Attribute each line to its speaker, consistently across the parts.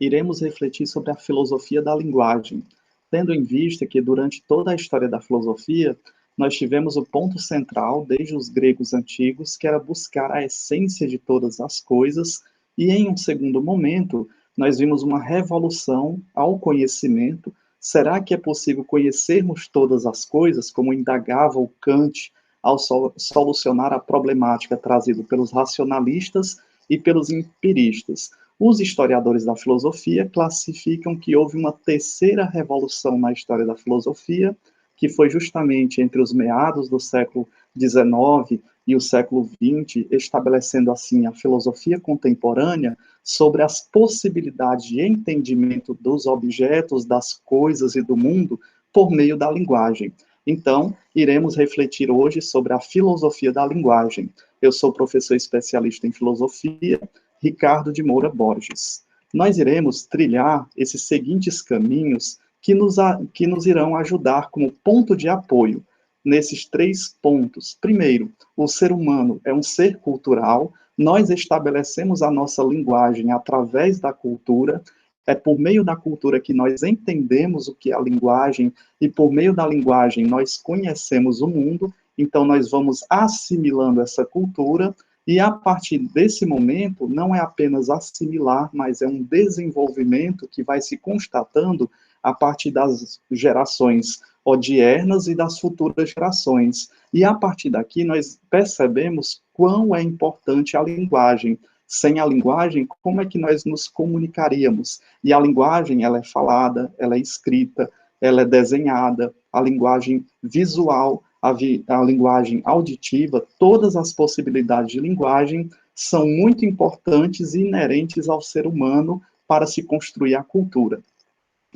Speaker 1: iremos refletir sobre a filosofia da linguagem, tendo em vista que durante toda a história da filosofia, nós tivemos o ponto central, desde os gregos antigos, que era buscar a essência de todas as coisas, e em um segundo momento, nós vimos uma revolução ao conhecimento. Será que é possível conhecermos todas as coisas, como indagava o Kant ao solucionar a problemática trazida pelos racionalistas e pelos empiristas? Os historiadores da filosofia classificam que houve uma terceira revolução na história da filosofia, que foi justamente entre os meados do século XIX e o século XX, estabelecendo assim a filosofia contemporânea sobre as possibilidades de entendimento dos objetos, das coisas e do mundo por meio da linguagem. Então, iremos refletir hoje sobre a filosofia da linguagem. Eu sou professor especialista em filosofia, Ricardo de Moura Borges. Nós iremos trilhar esses seguintes caminhos que nos irão ajudar como ponto de apoio nesses 3 pontos. Primeiro, o ser humano é um ser cultural, nós estabelecemos a nossa linguagem através da cultura, é por meio da cultura que nós entendemos o que é a linguagem, e por meio da linguagem nós conhecemos o mundo, então nós vamos assimilando essa cultura, e a partir desse momento, não é apenas assimilar, mas é um desenvolvimento que vai se constatando a partir das gerações odiernas e das futuras gerações. E a partir daqui nós percebemos quão é importante a linguagem. Sem a linguagem, como é que nós nos comunicaríamos? E a linguagem, ela é falada, ela é escrita, ela é desenhada, a linguagem visual, a linguagem auditiva, todas as possibilidades de linguagem são muito importantes e inerentes ao ser humano para se construir a cultura.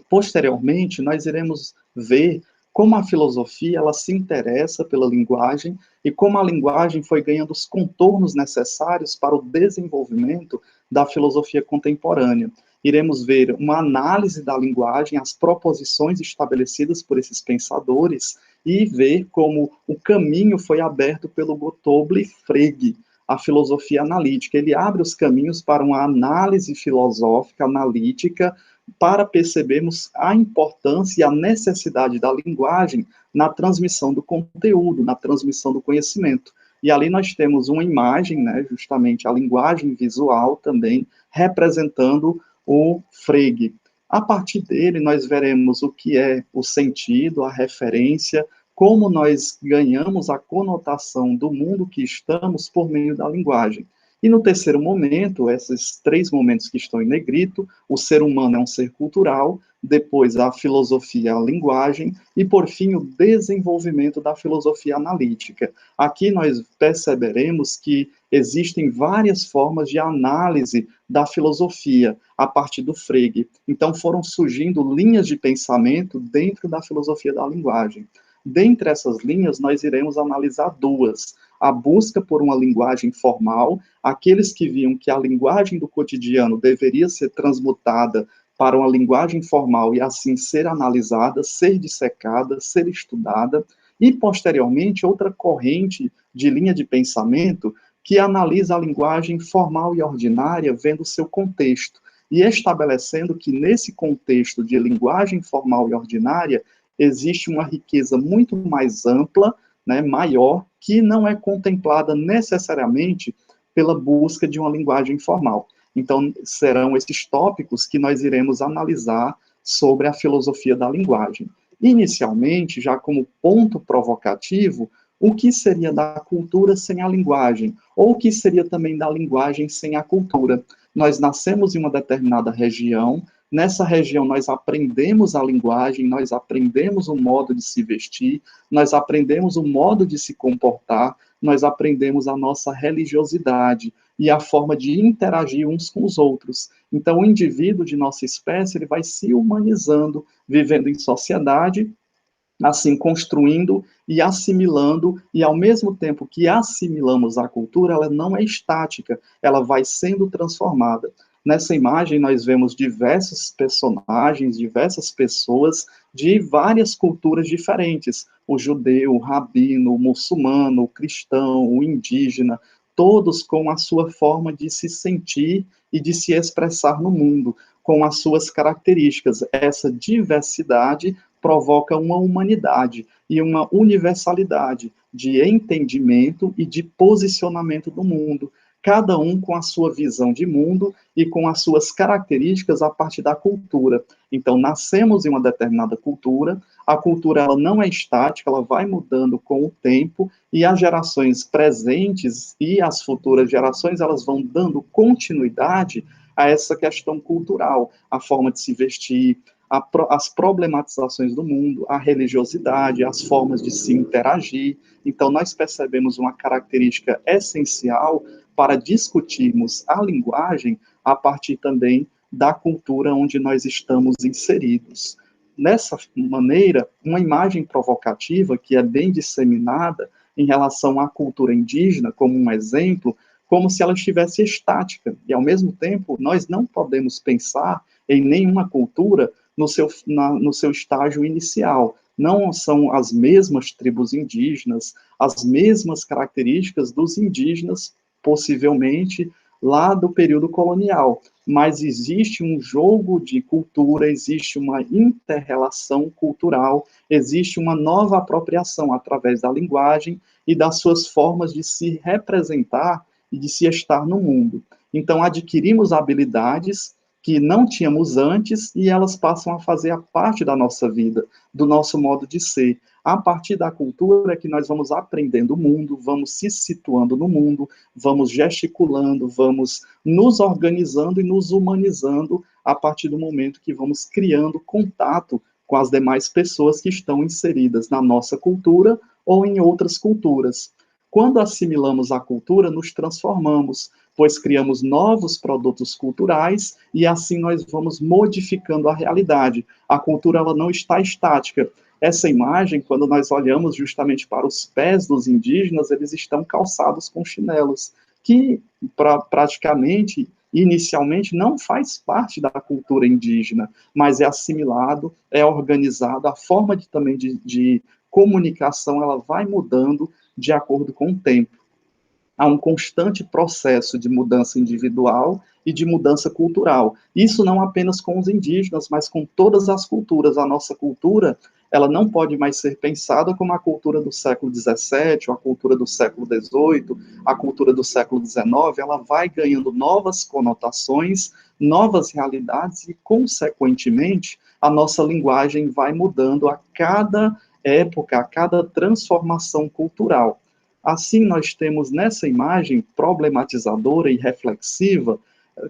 Speaker 1: Posteriormente, nós iremos ver como a filosofia ela se interessa pela linguagem e como a linguagem foi ganhando os contornos necessários para o desenvolvimento da filosofia contemporânea. Iremos ver uma análise da linguagem, as proposições estabelecidas por esses pensadores e ver como o caminho foi aberto pelo Gottlob Frege, a filosofia analítica. Ele abre os caminhos para uma análise filosófica, analítica, para percebermos a importância e a necessidade da linguagem na transmissão do conteúdo, na transmissão do conhecimento. E ali nós temos uma imagem, né, justamente a linguagem visual também, representando o Frege. A partir dele, nós veremos o que é o sentido, a referência, como nós ganhamos a conotação do mundo que estamos por meio da linguagem. E no terceiro momento, esses 3 momentos que estão em negrito, o ser humano é um ser cultural, depois a filosofia, a linguagem, e por fim o desenvolvimento da filosofia analítica. Aqui nós perceberemos que existem várias formas de análise da filosofia a partir do Frege. Então foram surgindo linhas de pensamento dentro da filosofia da linguagem. Dentre essas linhas, nós iremos analisar 2. A busca por uma linguagem formal, aqueles que viam que a linguagem do cotidiano deveria ser transmutada para uma linguagem formal e assim ser analisada, ser dissecada, ser estudada, e posteriormente outra corrente de linha de pensamento que analisa a linguagem formal e ordinária vendo o seu contexto e estabelecendo que nesse contexto de linguagem formal e ordinária existe uma riqueza muito mais ampla, né, maior, que não é contemplada necessariamente pela busca de uma linguagem formal. Então, serão esses tópicos que nós iremos analisar sobre a filosofia da linguagem. Inicialmente, já como ponto provocativo, o que seria da cultura sem a linguagem? Ou o que seria também da linguagem sem a cultura? Nós nascemos em uma determinada região, nessa região nós aprendemos a linguagem, nós aprendemos o modo de se vestir, nós aprendemos o modo de se comportar, nós aprendemos a nossa religiosidade e a forma de interagir uns com os outros. Então, o indivíduo de nossa espécie ele vai se humanizando, vivendo em sociedade, assim, construindo e assimilando, e ao mesmo tempo que assimilamos a cultura, ela não é estática, ela vai sendo transformada. Nessa imagem, nós vemos diversos personagens, diversas pessoas de várias culturas diferentes. O judeu, o rabino, o muçulmano, o cristão, o indígena, todos com a sua forma de se sentir e de se expressar no mundo. com as suas características. Essa diversidade provoca uma humanidade e uma universalidade de entendimento e de posicionamento do mundo, cada um com a sua visão de mundo e com as suas características a partir da cultura. Então, nascemos em uma determinada cultura, a cultura ela não é estática, ela vai mudando com o tempo, e as gerações presentes e as futuras gerações, elas vão dando continuidade a essa questão cultural, a forma de se vestir, as problematizações do mundo, a religiosidade, as formas de se interagir. Então, nós percebemos uma característica essencial para discutirmos a linguagem a partir também da cultura onde nós estamos inseridos. Nessa maneira, uma imagem provocativa que é bem disseminada em relação à cultura indígena, como um exemplo, como se ela estivesse estática, e ao mesmo tempo nós não podemos pensar em nenhuma cultura no seu estágio inicial. Não são as mesmas tribos indígenas, as mesmas características dos indígenas, possivelmente, lá do período colonial, mas existe um jogo de cultura, existe uma inter-relação cultural, existe uma nova apropriação através da linguagem e das suas formas de se representar e de se estar no mundo. Então, adquirimos habilidades que não tínhamos antes e elas passam a fazer a parte da nossa vida, do nosso modo de ser. A partir da cultura é que nós vamos aprendendo o mundo, vamos se situando no mundo, vamos gesticulando, vamos nos organizando e nos humanizando a partir do momento que vamos criando contato com as demais pessoas que estão inseridas na nossa cultura ou em outras culturas. Quando assimilamos a cultura, nos transformamos, pois criamos novos produtos culturais e assim nós vamos modificando a realidade. A cultura ela não está estática. Essa imagem, quando nós olhamos justamente para os pés dos indígenas, eles estão calçados com chinelos, que praticamente, inicialmente, não faz parte da cultura indígena, mas é assimilado, é organizado, a forma também de comunicação ela vai mudando de acordo com o tempo. Há um constante processo de mudança individual e de mudança cultural. Isso não apenas com os indígenas, mas com todas as culturas. A nossa cultura, ela não pode mais ser pensada como a cultura do século XVII, ou a cultura do século XVIII, a cultura do século XIX, ela vai ganhando novas conotações, novas realidades e, consequentemente, a nossa linguagem vai mudando a cada época, a cada transformação cultural. Assim, nós temos nessa imagem problematizadora e reflexiva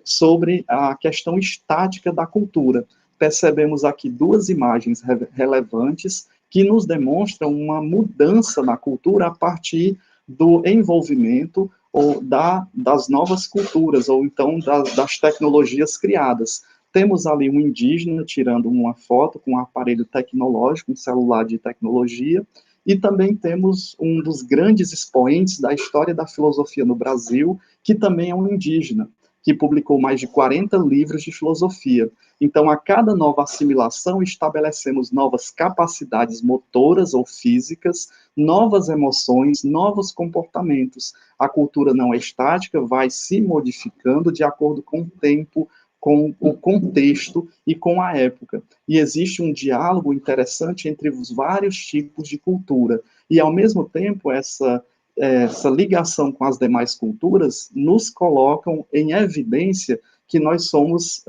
Speaker 1: sobre a questão estática da cultura. Percebemos aqui duas imagens relevantes que nos demonstram uma mudança na cultura a partir do envolvimento ou das novas culturas, ou então das tecnologias criadas. Temos ali um indígena tirando uma foto com um aparelho tecnológico, um celular de tecnologia, e também temos um dos grandes expoentes da história da filosofia no Brasil, que também é um indígena, que publicou mais de 40 livros de filosofia. Então, a cada nova assimilação, estabelecemos novas capacidades motoras ou físicas, novas emoções, novos comportamentos. A cultura não é estática, vai se modificando de acordo com o tempo, com o contexto e com a época. E existe um diálogo interessante entre os vários tipos de cultura. E, ao mesmo tempo, essa ligação com as demais culturas nos colocam em evidência que nós somos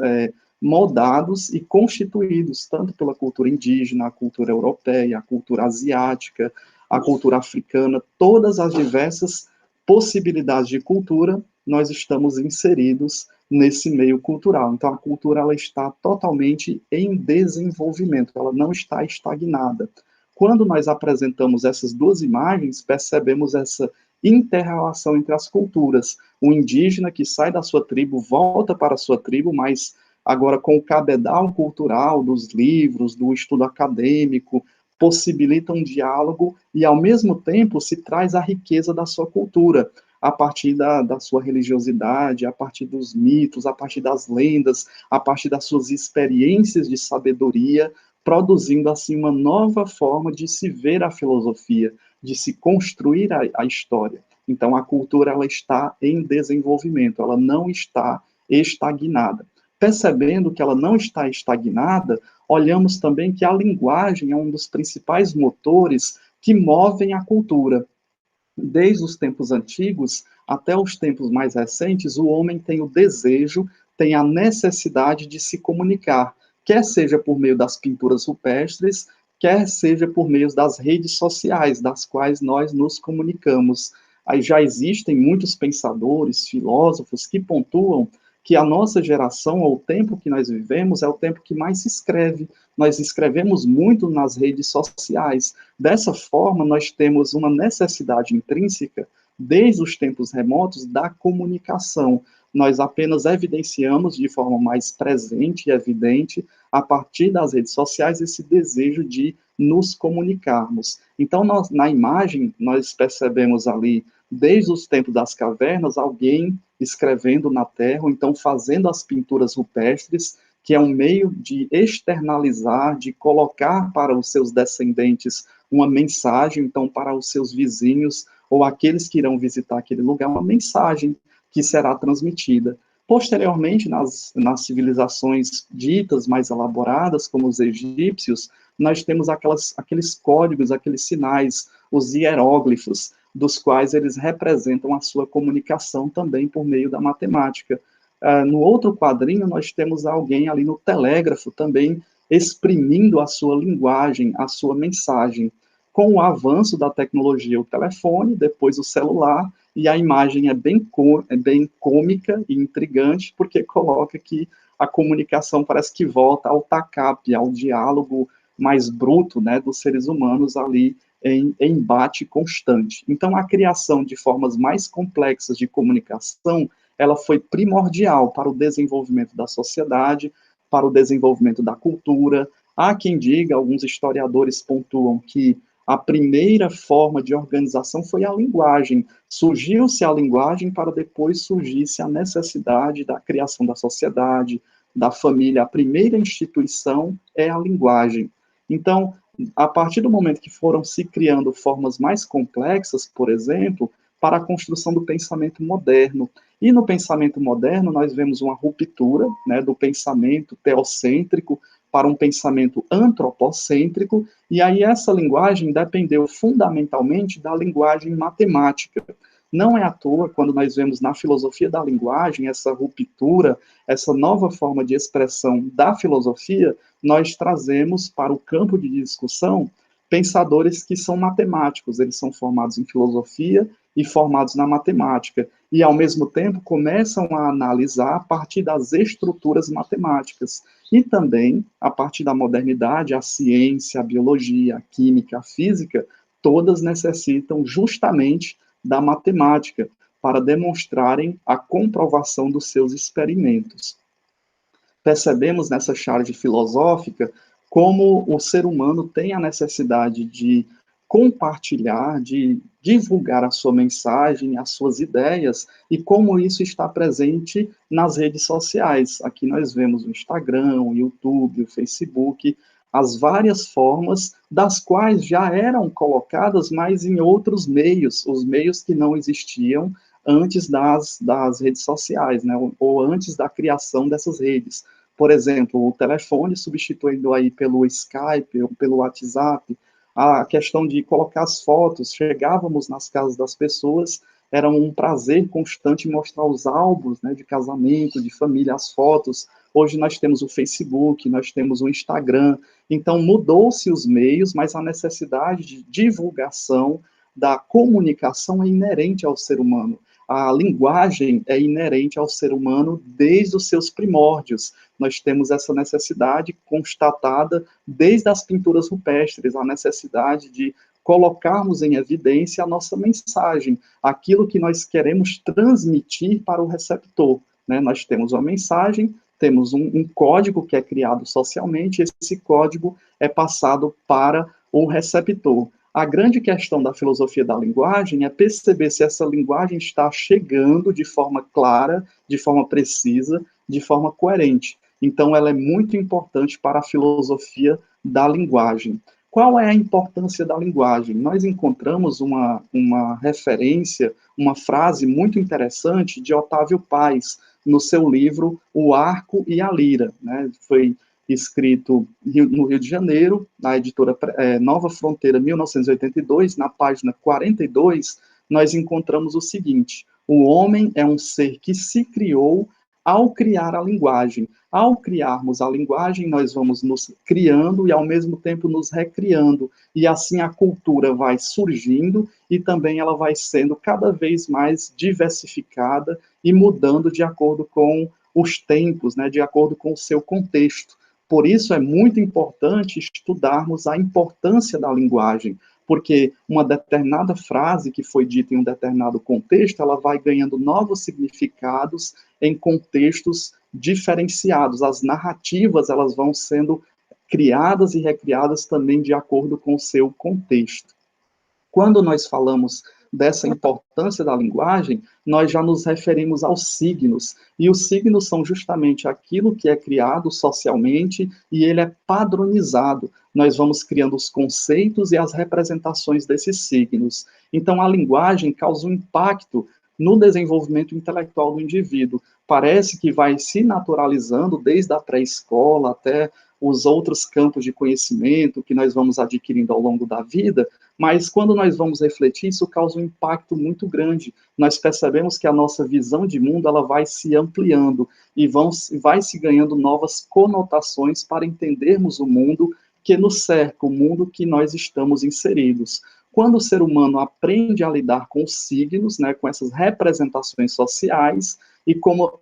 Speaker 1: moldados e constituídos tanto pela cultura indígena, a cultura europeia, a cultura asiática, a cultura africana, todas as diversas possibilidades de cultura, nós estamos inseridos nesse meio cultural. Então, a cultura ela está totalmente em desenvolvimento, ela não está estagnada. Quando nós apresentamos essas duas imagens, percebemos essa inter-relação entre as culturas. O indígena que sai da sua tribo, volta para a sua tribo, mas agora com o cabedal cultural dos livros, do estudo acadêmico, possibilita um diálogo e, ao mesmo tempo, se traz a riqueza da sua cultura, a partir da sua religiosidade, a partir dos mitos, a partir das lendas, a partir das suas experiências de sabedoria, produzindo, assim, uma nova forma de se ver a filosofia, de se construir a história. Então, a cultura ela está em desenvolvimento, ela não está estagnada. Percebendo que ela não está estagnada, olhamos também que a linguagem é um dos principais motores que movem a cultura. Desde os tempos antigos até os tempos mais recentes, o homem tem o desejo, tem a necessidade de se comunicar, quer seja por meio das pinturas rupestres, quer seja por meio das redes sociais, das quais nós nos comunicamos. Aí já existem muitos pensadores, filósofos que pontuam que a nossa geração, ou o tempo que nós vivemos, é o tempo que mais se escreve. Nós escrevemos muito nas redes sociais. Dessa forma, nós temos uma necessidade intrínseca, desde os tempos remotos, da comunicação. Nós apenas evidenciamos de forma mais presente e evidente, a partir das redes sociais, esse desejo de nos comunicarmos. Então, na imagem, nós percebemos ali, desde os tempos das cavernas, alguém escrevendo na terra, ou então fazendo as pinturas rupestres, que é um meio de externalizar, de colocar para os seus descendentes uma mensagem, então, para os seus vizinhos ou aqueles que irão visitar aquele lugar, uma mensagem que será transmitida. Posteriormente, nas civilizações ditas mais elaboradas, como os egípcios, nós temos aqueles códigos, aqueles sinais, os hieróglifos, dos quais eles representam a sua comunicação também por meio da matemática. No outro quadrinho, nós temos alguém ali no telégrafo também exprimindo a sua linguagem, a sua mensagem. Com o avanço da tecnologia, o telefone, depois o celular, e a imagem é bem cômica e intrigante, porque coloca que a comunicação parece que volta ao TACAP, ao diálogo mais bruto, né, dos seres humanos ali em embate constante. Então, a criação de formas mais complexas de comunicação, ela foi primordial para o desenvolvimento da sociedade, para o desenvolvimento da cultura. Há quem diga, alguns historiadores pontuam que a primeira forma de organização foi a linguagem. Surgiu-se a linguagem para depois surgisse a necessidade da criação da sociedade, da família. A primeira instituição é a linguagem. Então, a partir do momento que foram se criando formas mais complexas, por exemplo, para a construção do pensamento moderno. E no pensamento moderno, nós vemos uma ruptura, né, do pensamento teocêntrico para um pensamento antropocêntrico, e aí essa linguagem dependeu fundamentalmente da linguagem matemática. Não é à toa, quando nós vemos na filosofia da linguagem essa ruptura, essa nova forma de expressão da filosofia, nós trazemos para o campo de discussão pensadores que são matemáticos, eles são formados em filosofia e formados na matemática, e ao mesmo tempo começam a analisar a partir das estruturas matemáticas, e também, a partir da modernidade, a ciência, a biologia, a química, a física, todas necessitam justamente da matemática para demonstrarem a comprovação dos seus experimentos. Percebemos nessa charge filosófica como o ser humano tem a necessidade de compartilhar, de divulgar a sua mensagem, as suas ideias, e como isso está presente nas redes sociais. Aqui nós vemos o Instagram, o YouTube, o Facebook, as várias formas das quais já eram colocadas, mas em outros meios, os meios que não existiam antes das redes sociais, né, ou antes da criação dessas redes. Por exemplo, o telefone substituindo aí pelo Skype, ou pelo WhatsApp, a questão de colocar as fotos, chegávamos nas casas das pessoas, era um prazer constante mostrar os álbuns, né, de casamento, de família, as fotos. Hoje nós temos o Facebook, nós temos o Instagram, então mudou-se os meios, mas a necessidade de divulgação da comunicação é inerente ao ser humano. A linguagem é inerente ao ser humano desde os seus primórdios. Nós temos essa necessidade constatada desde as pinturas rupestres, a necessidade de colocarmos em evidência a nossa mensagem, aquilo que nós queremos transmitir para o receptor, né? Nós temos uma mensagem, temos um código que é criado socialmente, esse código é passado para o receptor. A grande questão da filosofia da linguagem é perceber se essa linguagem está chegando de forma clara, de forma precisa, de forma coerente. Então, ela é muito importante para a filosofia da linguagem. Qual é a importância da linguagem? Nós encontramos uma referência, uma frase muito interessante de Otávio Paz, no seu livro O Arco e a Lira, né? Foi escrito no Rio de Janeiro, na editora Nova Fronteira, 1982, na página 42, nós encontramos o seguinte: o homem é um ser que se criou ao criar a linguagem. Ao criarmos a linguagem, nós vamos nos criando e, ao mesmo tempo, nos recriando. E assim a cultura vai surgindo e também ela vai sendo cada vez mais diversificada e mudando de acordo com os tempos, né, de acordo com o seu contexto. Por isso é muito importante estudarmos a importância da linguagem, porque uma determinada frase que foi dita em um determinado contexto, ela vai ganhando novos significados em contextos diferenciados. As narrativas, elas vão sendo criadas e recriadas também de acordo com o seu contexto. Quando nós falamos dessa importância da linguagem, nós já nos referimos aos signos, e os signos são justamente aquilo que é criado socialmente e ele é padronizado. Nós vamos criando os conceitos e as representações desses signos. Então, a linguagem causa um impacto no desenvolvimento intelectual do indivíduo. Parece que vai se naturalizando desde a pré-escola até os outros campos de conhecimento que nós vamos adquirindo ao longo da vida, mas quando nós vamos refletir, isso causa um impacto muito grande. Nós percebemos que a nossa visão de mundo ela vai se ampliando e vai se ganhando novas conotações para entendermos o mundo que nos cerca, o mundo que nós estamos inseridos. Quando o ser humano aprende a lidar com os signos, né, com essas representações sociais,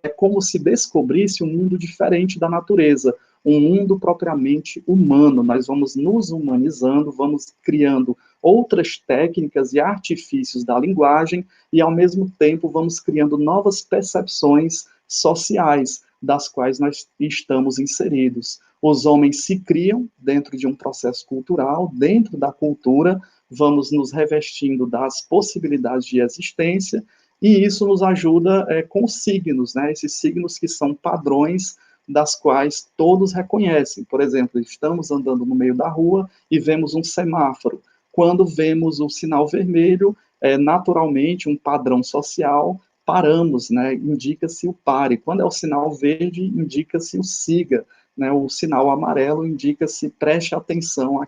Speaker 1: é como se descobrisse um mundo diferente da natureza, um mundo propriamente humano. Nós vamos nos humanizando, vamos criando outras técnicas e artifícios da linguagem e, ao mesmo tempo, vamos criando novas percepções sociais das quais nós estamos inseridos. Os homens se criam dentro de um processo cultural, dentro da cultura, vamos nos revestindo das possibilidades de existência e isso nos ajuda com os signos, né? Esses signos que são padrões das quais todos reconhecem. Por exemplo, estamos andando no meio da rua e vemos um semáforo. Quando vemos o sinal vermelho, naturalmente, um padrão social, paramos, né? Indica-se o pare. Quando é o sinal verde, indica-se o siga. Né? O sinal amarelo indica-se preste atenção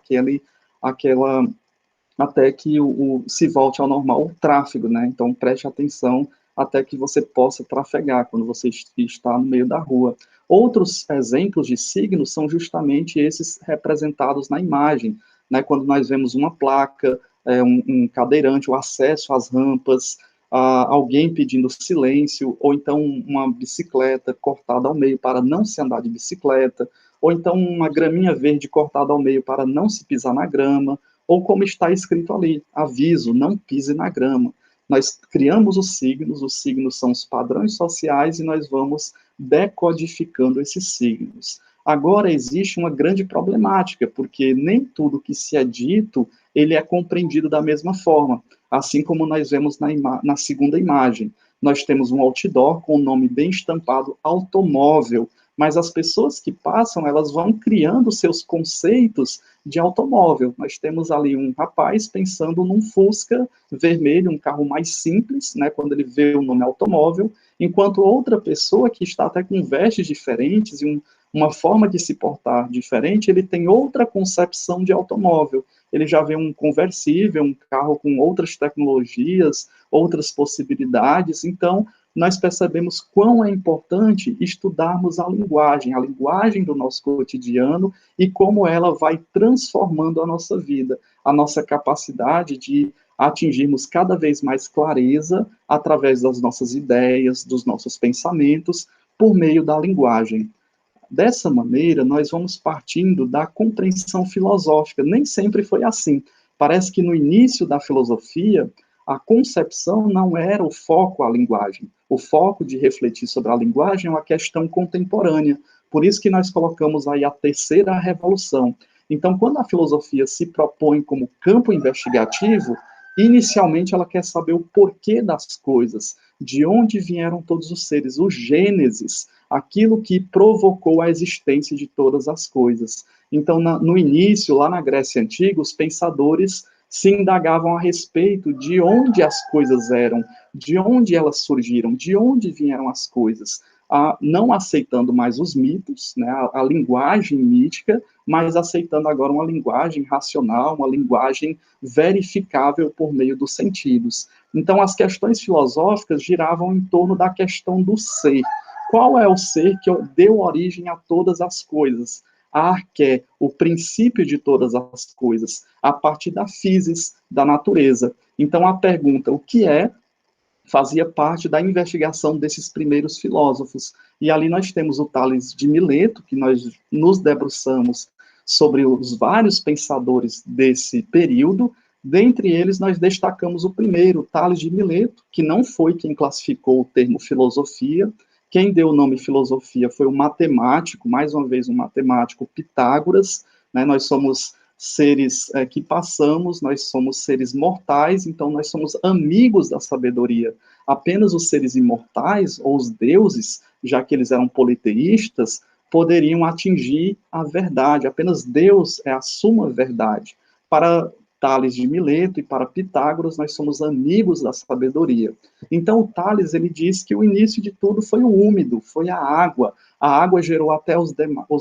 Speaker 1: àquela até que se volte ao normal o tráfego, né? Então, preste atenção até que você possa trafegar quando você está no meio da rua. Outros exemplos de signos são justamente esses representados na imagem, né? Quando nós vemos uma placa, um cadeirante, o acesso às rampas, alguém pedindo silêncio, ou então uma bicicleta cortada ao meio para não se andar de bicicleta, ou então uma graminha verde cortada ao meio para não se pisar na grama, ou como está escrito ali, aviso, não pise na grama. Nós criamos os signos são os padrões sociais e nós vamos decodificando esses signos. Agora, existe uma grande problemática, porque nem tudo que se é dito, ele é compreendido da mesma forma, assim como nós vemos na segunda imagem. Nós temos um outdoor com o nome bem estampado, automóvel, mas as pessoas que passam, elas vão criando seus conceitos de automóvel. Nós temos ali um rapaz pensando num Fusca vermelho, um carro mais simples, né, quando ele vê o nome automóvel, enquanto outra pessoa que está até com vestes diferentes e uma forma de se portar diferente, ele tem outra concepção de automóvel. Ele já vê um conversível, um carro com outras tecnologias, outras possibilidades. Então, nós percebemos quão é importante estudarmos a linguagem do nosso cotidiano e como ela vai transformando a nossa vida, a nossa capacidade de atingirmos cada vez mais clareza através das nossas ideias, dos nossos pensamentos, por meio da linguagem. Dessa maneira, nós vamos partindo da compreensão filosófica. Nem sempre foi assim. Parece que no início da filosofia, a concepção não era o foco à linguagem. O foco de refletir sobre a linguagem é uma questão contemporânea. Por isso que nós colocamos aí a terceira revolução. Então, quando a filosofia se propõe como campo investigativo, inicialmente ela quer saber o porquê das coisas, de onde vieram todos os seres, o gênesis, aquilo que provocou a existência de todas as coisas. Então, no início, lá na Grécia Antiga, os pensadores se indagavam a respeito de onde as coisas eram, de onde elas surgiram, de onde vieram as coisas. não aceitando mais os mitos, né, a linguagem mítica, mas aceitando agora uma linguagem racional, uma linguagem verificável por meio dos sentidos. Então, as questões filosóficas giravam em torno da questão do ser. Qual é o ser que deu origem a todas as coisas? A arqué, o princípio de todas as coisas, a partir da physis, da natureza. Então, a pergunta, o que é, fazia parte da investigação desses primeiros filósofos. E ali nós temos o Tales de Mileto, que nós nos debruçamos sobre os vários pensadores desse período. Dentre eles, nós destacamos o primeiro, Tales de Mileto, que não foi quem classificou o termo filosofia. Quem deu o nome filosofia foi o matemático, mais uma vez um matemático, Pitágoras, né? Nós somos seres que passamos, nós somos seres mortais, então nós somos amigos da sabedoria. Apenas os seres imortais, ou os deuses, já que eles eram politeístas, poderiam atingir a verdade. Apenas Deus é a suma verdade. Para Tales de Mileto e para Pitágoras, nós somos amigos da sabedoria. Então, o Tales, ele diz que o início de tudo foi o úmido, foi a água. A água gerou até os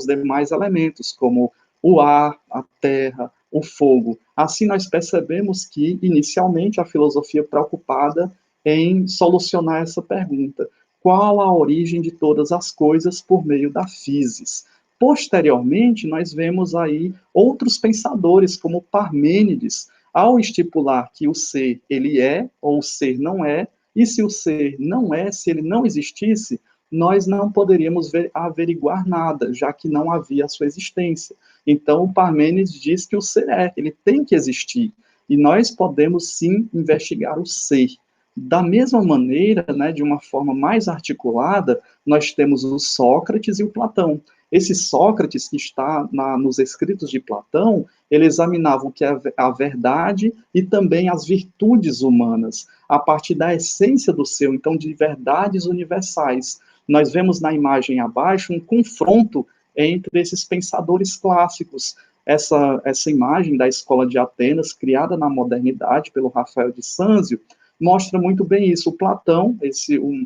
Speaker 1: demais elementos, como o ar, a terra, o fogo. Assim, nós percebemos que, inicialmente, a filosofia preocupada em solucionar essa pergunta: qual a origem de todas as coisas por meio da physis? Posteriormente, nós vemos aí outros pensadores, como Parmênides, ao estipular que o ser, ele é, ou o ser não é, e se o ser não é, se ele não existisse, nós não poderíamos averiguar nada, já que não havia a sua existência. Então, o Parmênides diz que o ser é, ele tem que existir, e nós podemos sim investigar o ser. Da mesma maneira, né, de uma forma mais articulada, nós temos o Sócrates e o Platão. Esse Sócrates, que está nos escritos de Platão, ele examinava o que é a verdade e também as virtudes humanas, a partir da essência do ser, então, de verdades universais. Nós vemos na imagem abaixo um confronto entre esses pensadores clássicos. Essa imagem da escola de Atenas, criada na modernidade pelo Rafael de Sanzio, mostra muito bem isso. O Platão,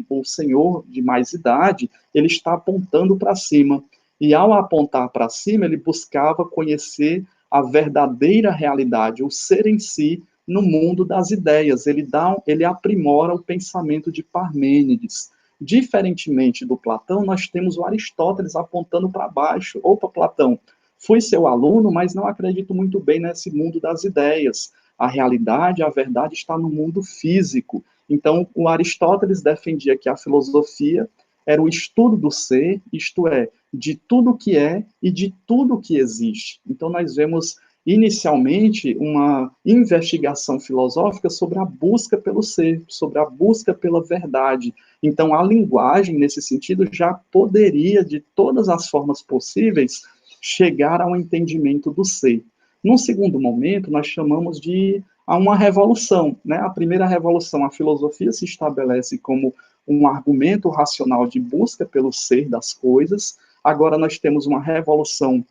Speaker 1: o senhor de mais idade, ele está apontando para cima. E ao apontar para cima, ele buscava conhecer a verdadeira realidade, o ser em si, no mundo das ideias. Ele aprimora o pensamento de Parmênides. Diferentemente do Platão, nós temos o Aristóteles apontando para baixo. Opa, Platão, fui seu aluno, mas não acredito muito bem nesse mundo das ideias. A realidade, a verdade está no mundo físico. Então, o Aristóteles defendia que a filosofia era o estudo do ser, isto é, de tudo que é e de tudo que existe. Então, nós vemos inicialmente uma investigação filosófica sobre a busca pelo ser, sobre a busca pela verdade. Então, a linguagem, nesse sentido, já poderia, de todas as formas possíveis, chegar ao entendimento do ser. Num segundo momento, nós chamamos de uma revolução, né? A primeira revolução, a filosofia se estabelece como um argumento racional de busca pelo ser das coisas. Agora nós temos uma revolução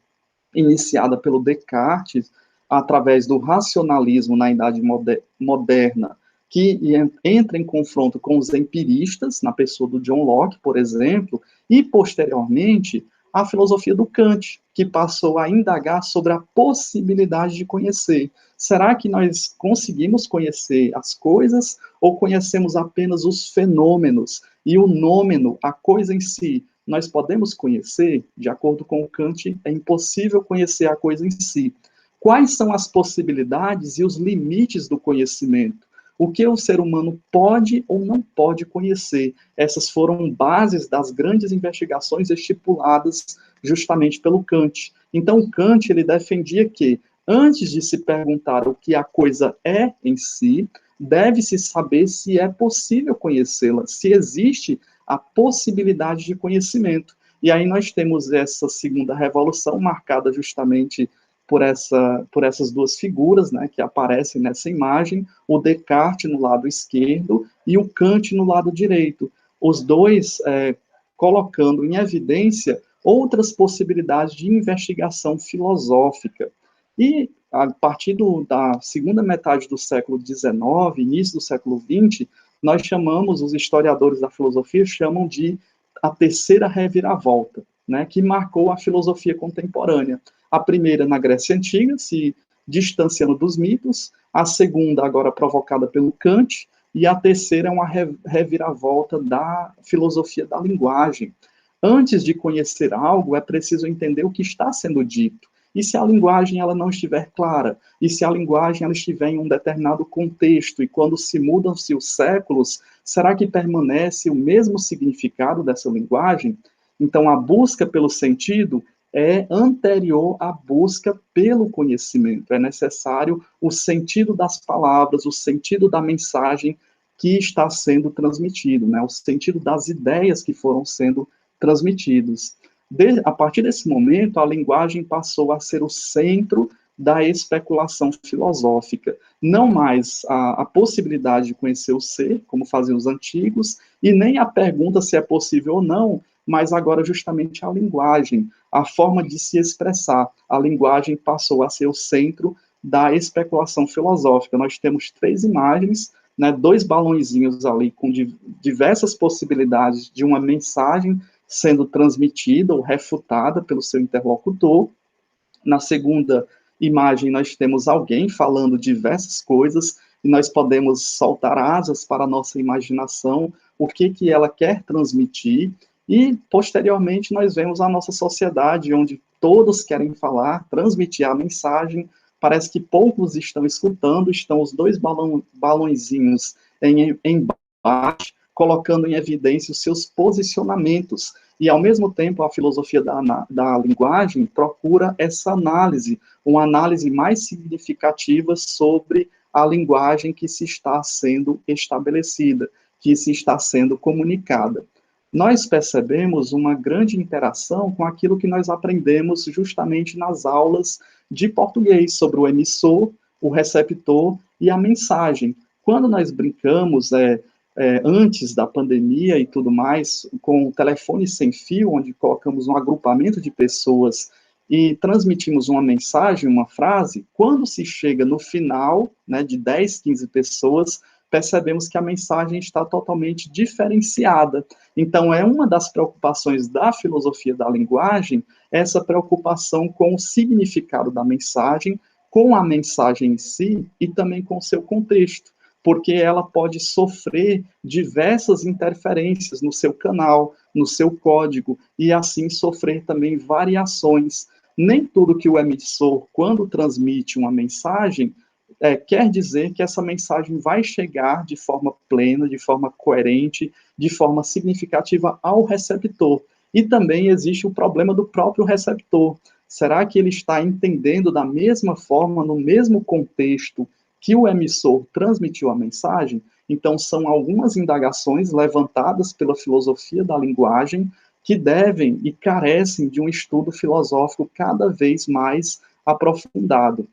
Speaker 1: iniciada pelo Descartes, através do racionalismo na Idade Moderna, que entra em confronto com os empiristas, na pessoa do John Locke, por exemplo, e, posteriormente, a filosofia do Kant, que passou a indagar sobre a possibilidade de conhecer. Será que nós conseguimos conhecer as coisas ou conhecemos apenas os fenômenos? E o nômeno, a coisa em si, nós podemos conhecer? De acordo com o Kant, é impossível conhecer a coisa em si. Quais são as possibilidades e os limites do conhecimento? O que o ser humano pode ou não pode conhecer? Essas foram bases das grandes investigações estipuladas justamente pelo Kant. Então, Kant, ele defendia que, antes de se perguntar o que a coisa é em si, deve-se saber se é possível conhecê-la, se existe a possibilidade de conhecimento. E aí nós temos essa segunda revolução marcada justamente por essas duas figuras, né, que aparecem nessa imagem, o Descartes no lado esquerdo e o Kant no lado direito. Os dois colocando em evidência outras possibilidades de investigação filosófica. E, a partir da segunda metade do século XIX, início do século XX, nós chamamos, os historiadores da filosofia chamam de a terceira reviravolta, né, que marcou a filosofia contemporânea. A primeira na Grécia Antiga, se distanciando dos mitos, a segunda agora provocada pelo Kant, e a terceira é uma reviravolta da filosofia da linguagem. Antes de conhecer algo, é preciso entender o que está sendo dito. E se a linguagem ela não estiver clara, e se a linguagem ela estiver em um determinado contexto, e quando se mudam-se os séculos, será que permanece o mesmo significado dessa linguagem? Então, a busca pelo sentido é anterior à busca pelo conhecimento. É necessário o sentido das palavras, o sentido da mensagem que está sendo transmitido, né? O sentido das ideias que foram sendo transmitidas. A partir desse momento, a linguagem passou a ser o centro da especulação filosófica. Não mais a possibilidade de conhecer o ser, como faziam os antigos, e nem a pergunta se é possível ou não, mas agora justamente a linguagem, a forma de se expressar. A linguagem passou a ser o centro da especulação filosófica. Nós temos 3 imagens, né, 2 balõezinhos ali com diversas possibilidades de uma mensagem sendo transmitida ou refutada pelo seu interlocutor. Na segunda imagem, nós temos alguém falando diversas coisas, e nós podemos soltar asas para a nossa imaginação, o que ela quer transmitir, e, posteriormente, nós vemos a nossa sociedade, onde todos querem falar, transmitir a mensagem, parece que poucos estão escutando, estão os 2 balõezinhos em embate, colocando em evidência os seus posicionamentos, e, ao mesmo tempo, a filosofia da linguagem procura essa análise, uma análise mais significativa sobre a linguagem que se está sendo estabelecida, que se está sendo comunicada. Nós percebemos uma grande interação com aquilo que nós aprendemos justamente nas aulas de português, sobre o emissor, o receptor e a mensagem. Quando nós brincamos, antes da pandemia e tudo mais, com o telefone sem fio, onde colocamos um agrupamento de pessoas e transmitimos uma mensagem, uma frase, quando se chega no final, né, de 10, 15 pessoas, percebemos que a mensagem está totalmente diferenciada. Então, é uma das preocupações da filosofia da linguagem, essa preocupação com o significado da mensagem, com a mensagem em si e também com o seu contexto, porque ela pode sofrer diversas interferências no seu canal, no seu código, e assim sofrer também variações. Nem tudo que o emissor, quando transmite uma mensagem, quer dizer que essa mensagem vai chegar de forma plena, de forma coerente, de forma significativa ao receptor. E também existe o problema do próprio receptor. Será que ele está entendendo da mesma forma, no mesmo contexto, que o emissor transmitiu a mensagem? Então, são algumas indagações levantadas pela filosofia da linguagem que devem e carecem de um estudo filosófico cada vez mais aprofundado.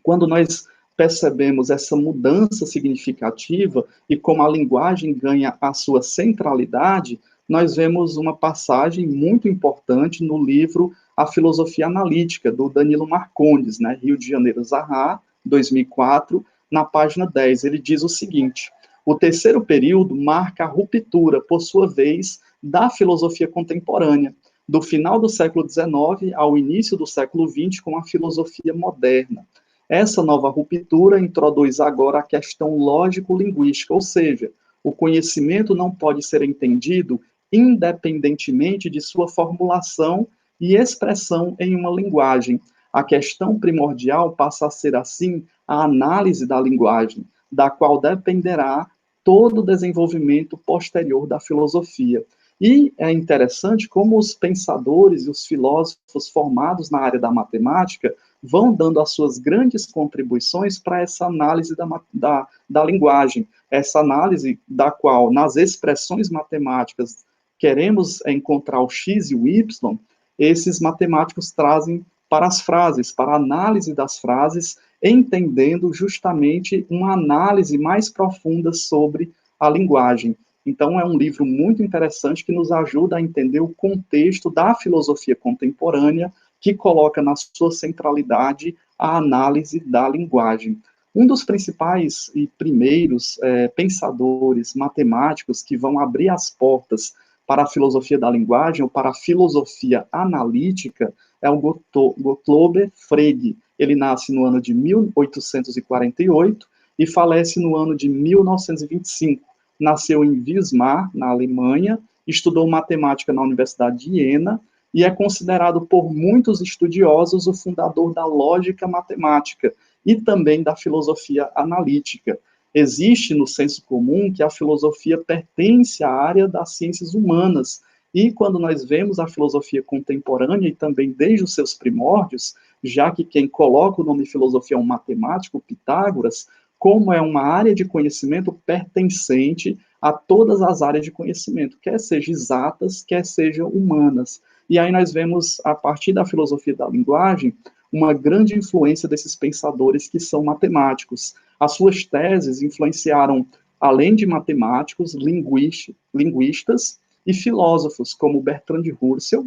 Speaker 1: Quando nós percebemos essa mudança significativa e como a linguagem ganha a sua centralidade, nós vemos uma passagem muito importante no livro A Filosofia Analítica, do Danilo Marcondes, né, Rio de Janeiro, Zaha, 2004, na página 10. Ele diz o seguinte: o terceiro período marca a ruptura, por sua vez, da filosofia contemporânea, do final do século XIX ao início do século XX, com a filosofia moderna. Essa nova ruptura introduz agora a questão lógico-linguística, ou seja, o conhecimento não pode ser entendido independentemente de sua formulação e expressão em uma linguagem. A questão primordial passa a ser, assim, a análise da linguagem, da qual dependerá todo o desenvolvimento posterior da filosofia. E é interessante como os pensadores e os filósofos formados na área da matemática vão dando as suas grandes contribuições para essa análise da linguagem, essa análise da qual, nas expressões matemáticas, queremos encontrar o x e o y, esses matemáticos trazem para as frases, para a análise das frases, entendendo justamente uma análise mais profunda sobre a linguagem. Então, é um livro muito interessante que nos ajuda a entender o contexto da filosofia contemporânea, que coloca na sua centralidade a análise da linguagem. Um dos principais e primeiros pensadores matemáticos que vão abrir as portas para a filosofia da linguagem, ou para a filosofia analítica, é o Gottlob Frege. Ele nasce no ano de 1848 e falece no ano de 1925. Nasceu em Wismar, na Alemanha, estudou matemática na Universidade de Iena e é considerado por muitos estudiosos o fundador da lógica matemática e também da filosofia analítica. Existe no senso comum que a filosofia pertence à área das ciências humanas, e quando nós vemos a filosofia contemporânea, e também desde os seus primórdios, já que quem coloca o nome filosofia é um matemático, Pitágoras, como é uma área de conhecimento pertencente a todas as áreas de conhecimento, quer sejam exatas, quer sejam humanas. E aí nós vemos, a partir da filosofia da linguagem, uma grande influência desses pensadores que são matemáticos. As suas teses influenciaram, além de matemáticos, linguistas e filósofos, como Bertrand Russell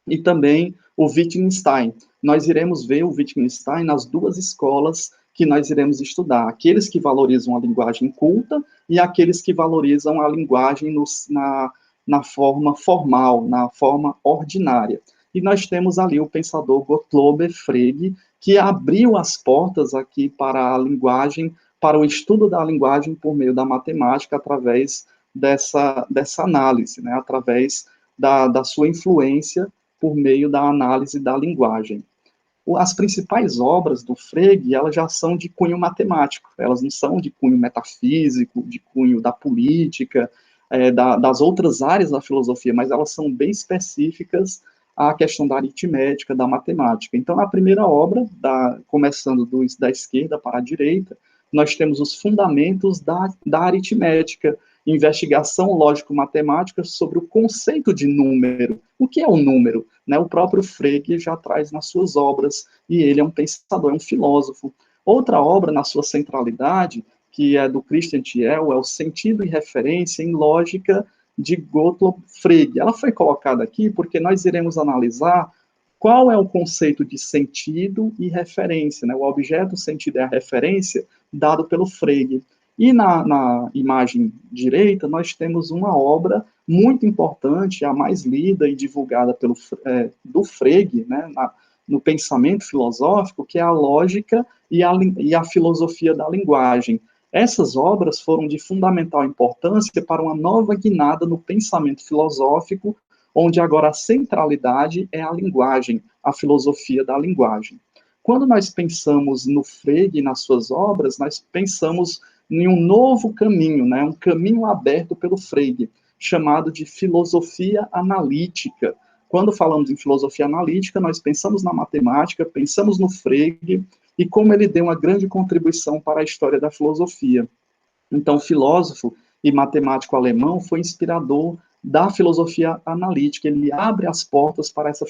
Speaker 1: e também o Wittgenstein. Nós iremos ver o Wittgenstein nas duas escolas que nós iremos estudar, aqueles que valorizam a linguagem culta e aqueles que valorizam a linguagem na forma formal, na forma ordinária. E nós temos ali o pensador Gottlob Frege, que abriu as portas aqui para a linguagem, para o estudo da linguagem por meio da matemática, através dessa análise, né, através da sua influência por meio da análise da linguagem. As principais obras do Frege, elas já são de cunho matemático, elas não são de cunho metafísico, de cunho da política, das outras áreas da filosofia, mas elas são bem específicas à questão da aritmética, da matemática. Então, na primeira obra, começando da esquerda para a direita, nós temos os fundamentos da aritmética, investigação lógico-matemática sobre o conceito de número. O que é o número? Né, o próprio Frege já traz nas suas obras, e ele é um pensador, é um filósofo. Outra obra, na sua centralidade, que é do Christian Thiel, é o Sentido e Referência em Lógica de Gottlob Frege. Ela foi colocada aqui porque nós iremos analisar qual é o conceito de sentido e referência, né? O objeto, o sentido é a referência dado pelo Frege. E na imagem direita, nós temos uma obra muito importante, a mais lida e divulgada do Frege, né, no pensamento filosófico, que é a Lógica e a Filosofia da Linguagem. Essas obras foram de fundamental importância para uma nova guinada no pensamento filosófico, onde agora a centralidade é a linguagem, a filosofia da linguagem. Quando nós pensamos no Frege e nas suas obras, nós pensamos em um novo caminho, né, um caminho aberto pelo Frege, chamado de filosofia analítica. Quando falamos em filosofia analítica, nós pensamos na matemática, pensamos no Frege, e como ele deu uma grande contribuição para a história da filosofia. Então, o filósofo e matemático alemão foi inspirador da filosofia analítica, ele abre as portas para essa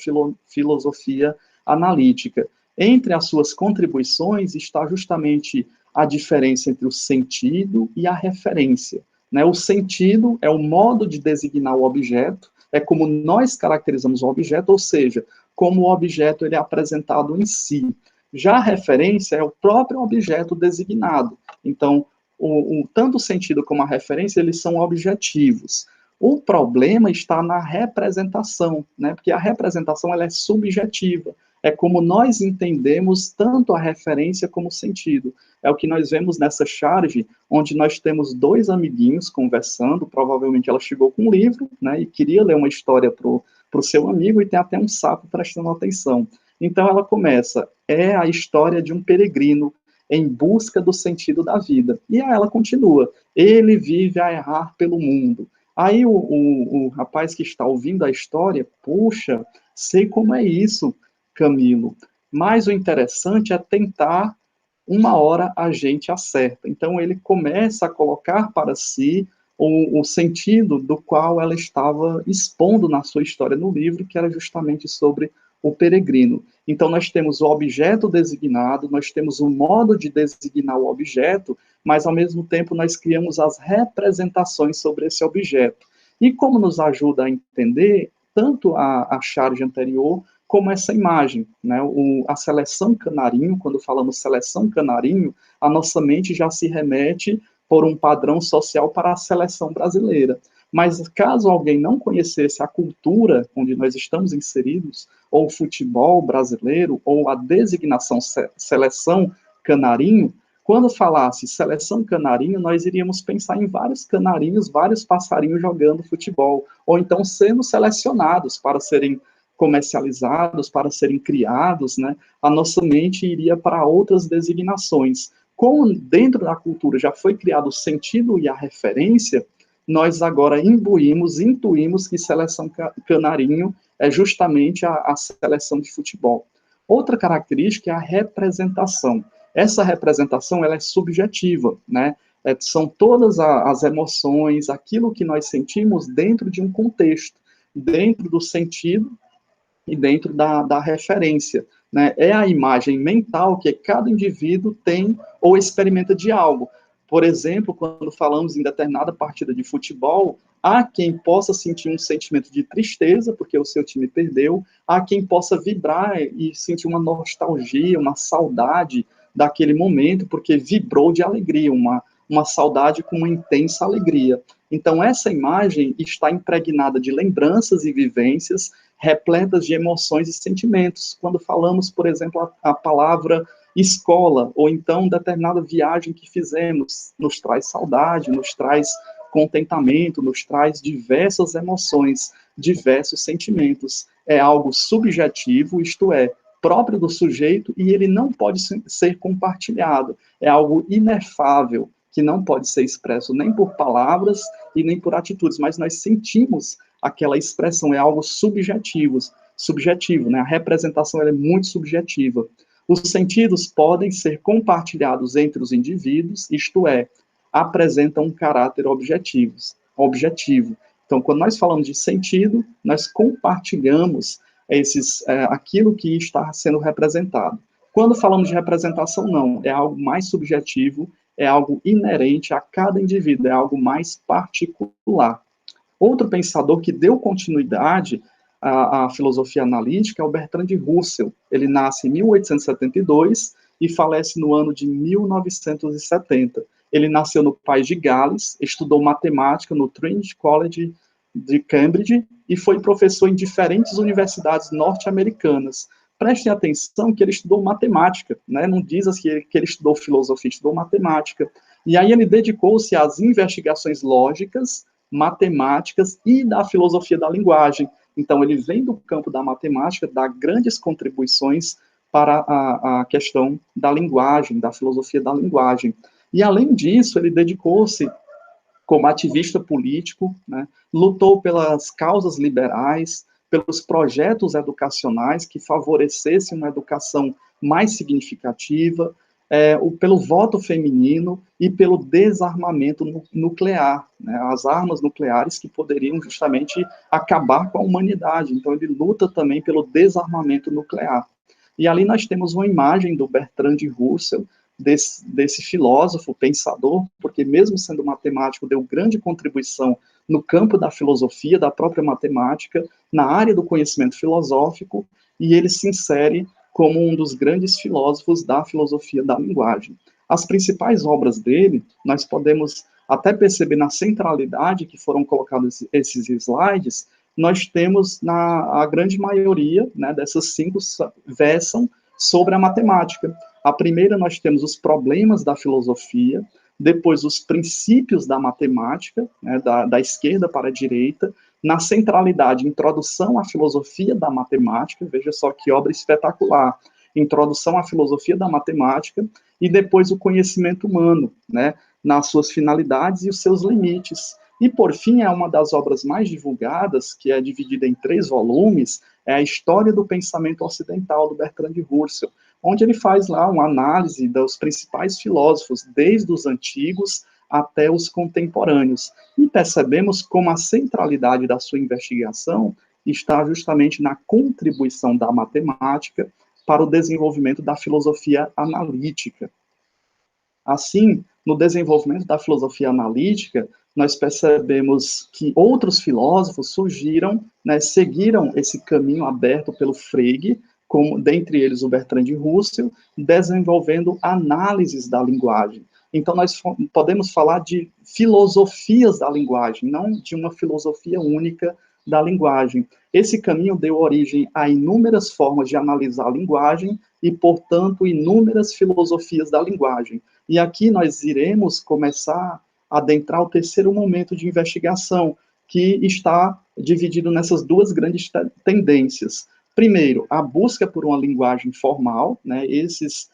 Speaker 1: filosofia analítica. Entre as suas contribuições está justamente a diferença entre o sentido e a referência. Né? O sentido é o modo de designar o objeto, é como nós caracterizamos o objeto, ou seja, como o objeto ele é apresentado em si. Já a referência é o próprio objeto designado. Então, tanto o sentido como a referência, eles são objetivos. O problema está na representação, né? Porque a representação ela é subjetiva. É como nós entendemos tanto a referência como o sentido. É o que nós vemos nessa charge, onde nós temos dois amiguinhos conversando, provavelmente ela chegou com um livro, né, e queria ler uma história para o seu amigo, e tem até um sapo prestando atenção. Então ela começa, é a história de um peregrino em busca do sentido da vida. E aí ela continua, ele vive a errar pelo mundo. Aí o rapaz que está ouvindo a história, puxa, sei como é isso, Camilo, mas o interessante é tentar, uma hora a gente acerta. Então ele começa a colocar para si o sentido do qual ela estava expondo na sua história no livro, que era justamente sobre o peregrino. Então nós temos o objeto designado, nós temos o modo de designar o objeto, mas ao mesmo tempo nós criamos as representações sobre esse objeto. E como nos ajuda a entender tanto a charge anterior como essa imagem, né? A seleção canarinho, quando falamos seleção canarinho, a nossa mente já se remete por um padrão social para a seleção brasileira. Mas caso alguém não conhecesse a cultura onde nós estamos inseridos, ou o futebol brasileiro, ou a designação seleção canarinho, quando falasse seleção canarinho, nós iríamos pensar em vários canarinhos, vários passarinhos jogando futebol, ou então sendo selecionados para serem comercializados, para serem criados, né? A nossa mente iria para outras designações. Como dentro da cultura já foi criado o sentido e a referência, nós agora intuímos que seleção canarinho é justamente a seleção de futebol. Outra característica é a representação. Essa representação ela é subjetiva, né? São todas as emoções, aquilo que nós sentimos dentro de um contexto, dentro do sentido e dentro da referência. Né? É a imagem mental que cada indivíduo tem ou experimenta de algo. Por exemplo, quando falamos em determinada partida de futebol, há quem possa sentir um sentimento de tristeza, porque o seu time perdeu, há quem possa vibrar e sentir uma nostalgia, uma saudade daquele momento, porque vibrou de alegria, uma saudade com uma intensa alegria. Então, essa imagem está impregnada de lembranças e vivências, repletas de emoções e sentimentos. Quando falamos, por exemplo, a palavra escola, ou então determinada viagem que fizemos, nos traz saudade, nos traz contentamento, nos traz diversas emoções, diversos sentimentos. É algo subjetivo, isto é, próprio do sujeito, e ele não pode ser compartilhado. É algo inefável, que não pode ser expresso nem por palavras e nem por atitudes, mas nós sentimos aquela expressão, é algo subjetivo, né? A representação é muito subjetiva. Os sentidos podem ser compartilhados entre os indivíduos, isto é, apresentam um caráter objetivo. Então, quando nós falamos de sentido, nós compartilhamos aquilo que está sendo representado. Quando falamos de representação, não, é algo mais subjetivo, é algo inerente a cada indivíduo, é algo mais particular. Outro pensador que deu continuidade à filosofia analítica é o Bertrand Russell. Ele nasce em 1872 e falece no ano de 1970. Ele nasceu no país de Gales, estudou matemática no Trinity College de Cambridge e foi professor em diferentes universidades norte-americanas. Prestem atenção que ele estudou matemática, né? Não diz assim que ele estudou filosofia, estudou matemática. E aí ele dedicou-se às investigações lógicas, matemáticas e da filosofia da linguagem. Então, ele vem do campo da matemática, dá grandes contribuições para a questão da linguagem, da filosofia da linguagem. E, além disso, ele dedicou-se como ativista político, né, lutou pelas causas liberais, pelos projetos educacionais que favorecessem uma educação mais significativa, pelo voto feminino e pelo desarmamento nuclear, né, as armas nucleares que poderiam justamente acabar com a humanidade. Então, ele luta também pelo desarmamento nuclear. E ali nós temos uma imagem do Bertrand Russell, desse filósofo, pensador, porque mesmo sendo matemático, deu grande contribuição no campo da filosofia, da própria matemática, na área do conhecimento filosófico, e ele se insere como um dos grandes filósofos da filosofia da linguagem. As principais obras dele, nós podemos até perceber na centralidade que foram colocados esses slides, nós temos a grande maioria, né, dessas 5 versam sobre a matemática. A primeira, nós temos os problemas da filosofia, depois os princípios da matemática, né, da esquerda para a direita, na centralidade, introdução à filosofia da matemática, veja só que obra espetacular, introdução à filosofia da matemática, e depois o conhecimento humano, né, nas suas finalidades e os seus limites. E, por fim, é uma das obras mais divulgadas, que é dividida em 3 volumes, é a História do Pensamento Ocidental, do Bertrand Russell, onde ele faz lá uma análise dos principais filósofos, desde os antigos até os contemporâneos. E percebemos como a centralidade da sua investigação está justamente na contribuição da matemática para o desenvolvimento da filosofia analítica. Assim, no desenvolvimento da filosofia analítica, nós percebemos que outros filósofos surgiram, né, seguiram esse caminho aberto pelo Frege, como dentre eles o Bertrand Russell, desenvolvendo análises da linguagem. Então, nós podemos falar de filosofias da linguagem, não de uma filosofia única da linguagem. Esse caminho deu origem a inúmeras formas de analisar a linguagem e, portanto, inúmeras filosofias da linguagem. E aqui nós iremos começar a adentrar o terceiro momento de investigação, que está dividido nessas duas grandes tendências. Primeiro, a busca por uma linguagem formal, né? Esses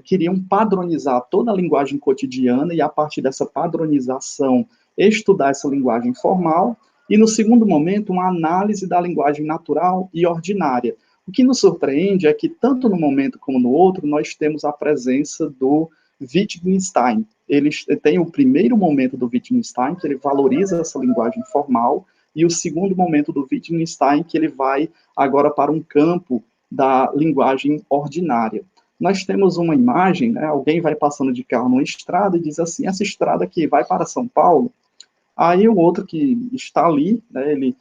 Speaker 1: queriam padronizar toda a linguagem cotidiana e, a partir dessa padronização, estudar essa linguagem formal. E, no segundo momento, uma análise da linguagem natural e ordinária. O que nos surpreende é que, tanto no momento como no outro, nós temos a presença do Wittgenstein. Ele tem o primeiro momento do Wittgenstein, que ele valoriza essa linguagem formal, e o segundo momento do Wittgenstein, que ele vai agora para um campo da linguagem ordinária. Nós temos uma imagem, né, alguém vai passando de carro numa estrada e diz assim, essa estrada aqui vai para São Paulo? Aí o outro que está ali, né, ele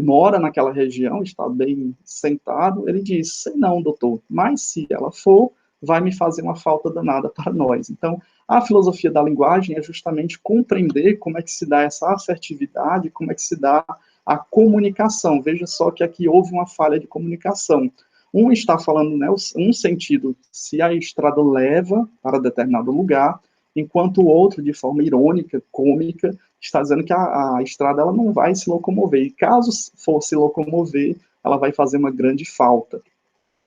Speaker 1: mora naquela região, está bem sentado, ele diz, sei não, doutor, mas se ela for, vai me fazer uma falta danada para nós. Então, a filosofia da linguagem é justamente compreender como é que se dá essa assertividade, como é que se dá a comunicação. Veja só que aqui houve uma falha de comunicação. Um está falando, né, um sentido, se a estrada leva para determinado lugar, enquanto o outro, de forma irônica, cômica, está dizendo que a estrada ela não vai se locomover, e caso for se locomover, ela vai fazer uma grande falta.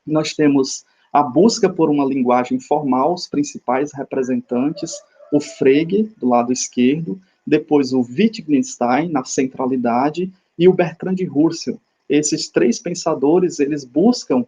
Speaker 1: Nós temos a busca por uma linguagem formal, os principais representantes, o Frege, do lado esquerdo, depois o Wittgenstein, na centralidade, e o Bertrand Russell. Esses três pensadores, eles buscam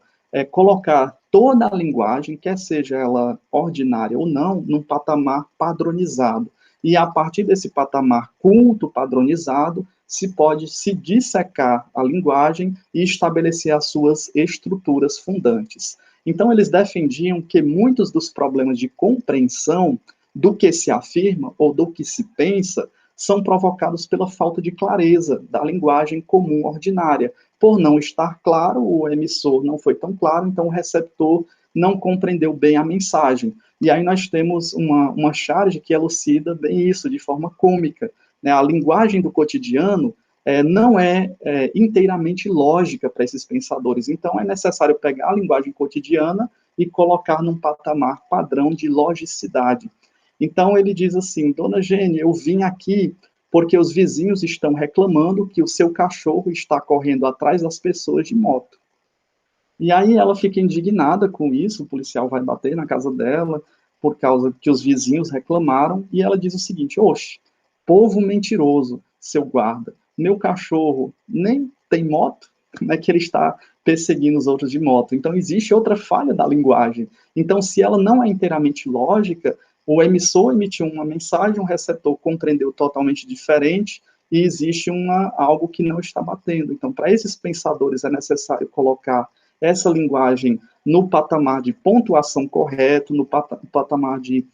Speaker 1: colocar toda a linguagem, quer seja ela ordinária ou não, num patamar padronizado. E a partir desse patamar culto padronizado, se pode se dissecar a linguagem e estabelecer as suas estruturas fundantes. Então, eles defendiam que muitos dos problemas de compreensão do que se afirma ou do que se pensa são provocados pela falta de clareza da linguagem comum ordinária. Por não estar claro, o emissor não foi tão claro, então o receptor não compreendeu bem a mensagem. E aí nós temos uma charge que elucida bem isso, de forma cômica. Né? A linguagem do cotidiano não é inteiramente lógica para esses pensadores. Então, é necessário pegar a linguagem cotidiana e colocar num patamar padrão de logicidade. Então, ele diz assim, Dona Gênia, eu vim aqui porque os vizinhos estão reclamando que o seu cachorro está correndo atrás das pessoas de moto. E aí ela fica indignada com isso, o policial vai bater na casa dela, por causa que os vizinhos reclamaram, e ela diz o seguinte, oxe, povo mentiroso, seu guarda, meu cachorro nem tem moto, né, que ele está perseguindo os outros de moto. Então, existe outra falha da linguagem. Então, se ela não é inteiramente lógica, o emissor emitiu uma mensagem, o receptor compreendeu totalmente diferente, e existe algo que não está batendo. Então, para esses pensadores, é necessário colocar essa linguagem no patamar de pontuação correto, no patamar de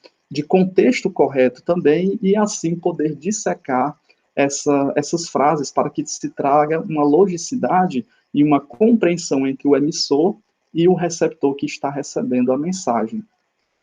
Speaker 1: contexto correto também, e assim poder dissecar essas frases para que se traga uma logicidade e uma compreensão entre o emissor e o receptor que está recebendo a mensagem.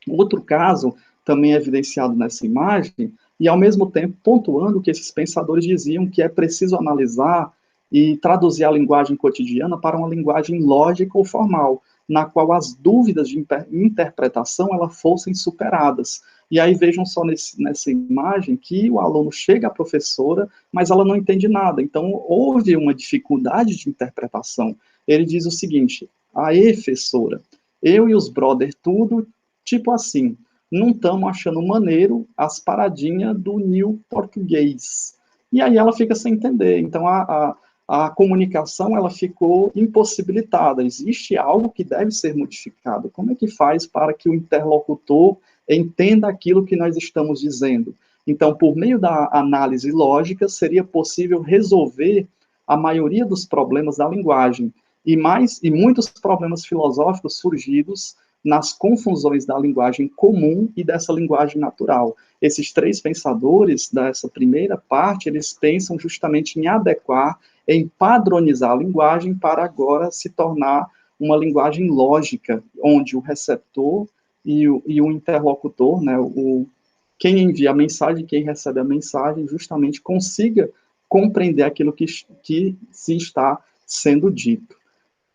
Speaker 1: Outro caso, também evidenciado nessa imagem, e ao mesmo tempo pontuando que esses pensadores diziam que é preciso analisar e traduzir a linguagem cotidiana para uma linguagem lógica ou formal, na qual as dúvidas de interpretação elas fossem superadas. E aí vejam só nessa imagem que o aluno chega à professora, mas ela não entende nada. Então, houve uma dificuldade de interpretação. Ele diz o seguinte, aê, professora, eu e os brother tudo, tipo assim, não estamos achando maneiro as paradinhas do new português. E aí ela fica sem entender. Então, a comunicação ela ficou impossibilitada. Existe algo que deve ser modificado. Como é que faz para que o interlocutor entenda aquilo que nós estamos dizendo? Então, por meio da análise lógica, seria possível resolver a maioria dos problemas da linguagem e muitos problemas filosóficos surgidos nas confusões da linguagem comum e dessa linguagem natural. Esses três pensadores dessa primeira parte, eles pensam justamente em adequar, em padronizar a linguagem para agora se tornar uma linguagem lógica, onde o receptor e o interlocutor, né, quem envia a mensagem, quem recebe a mensagem, justamente consiga compreender aquilo que se está sendo dito.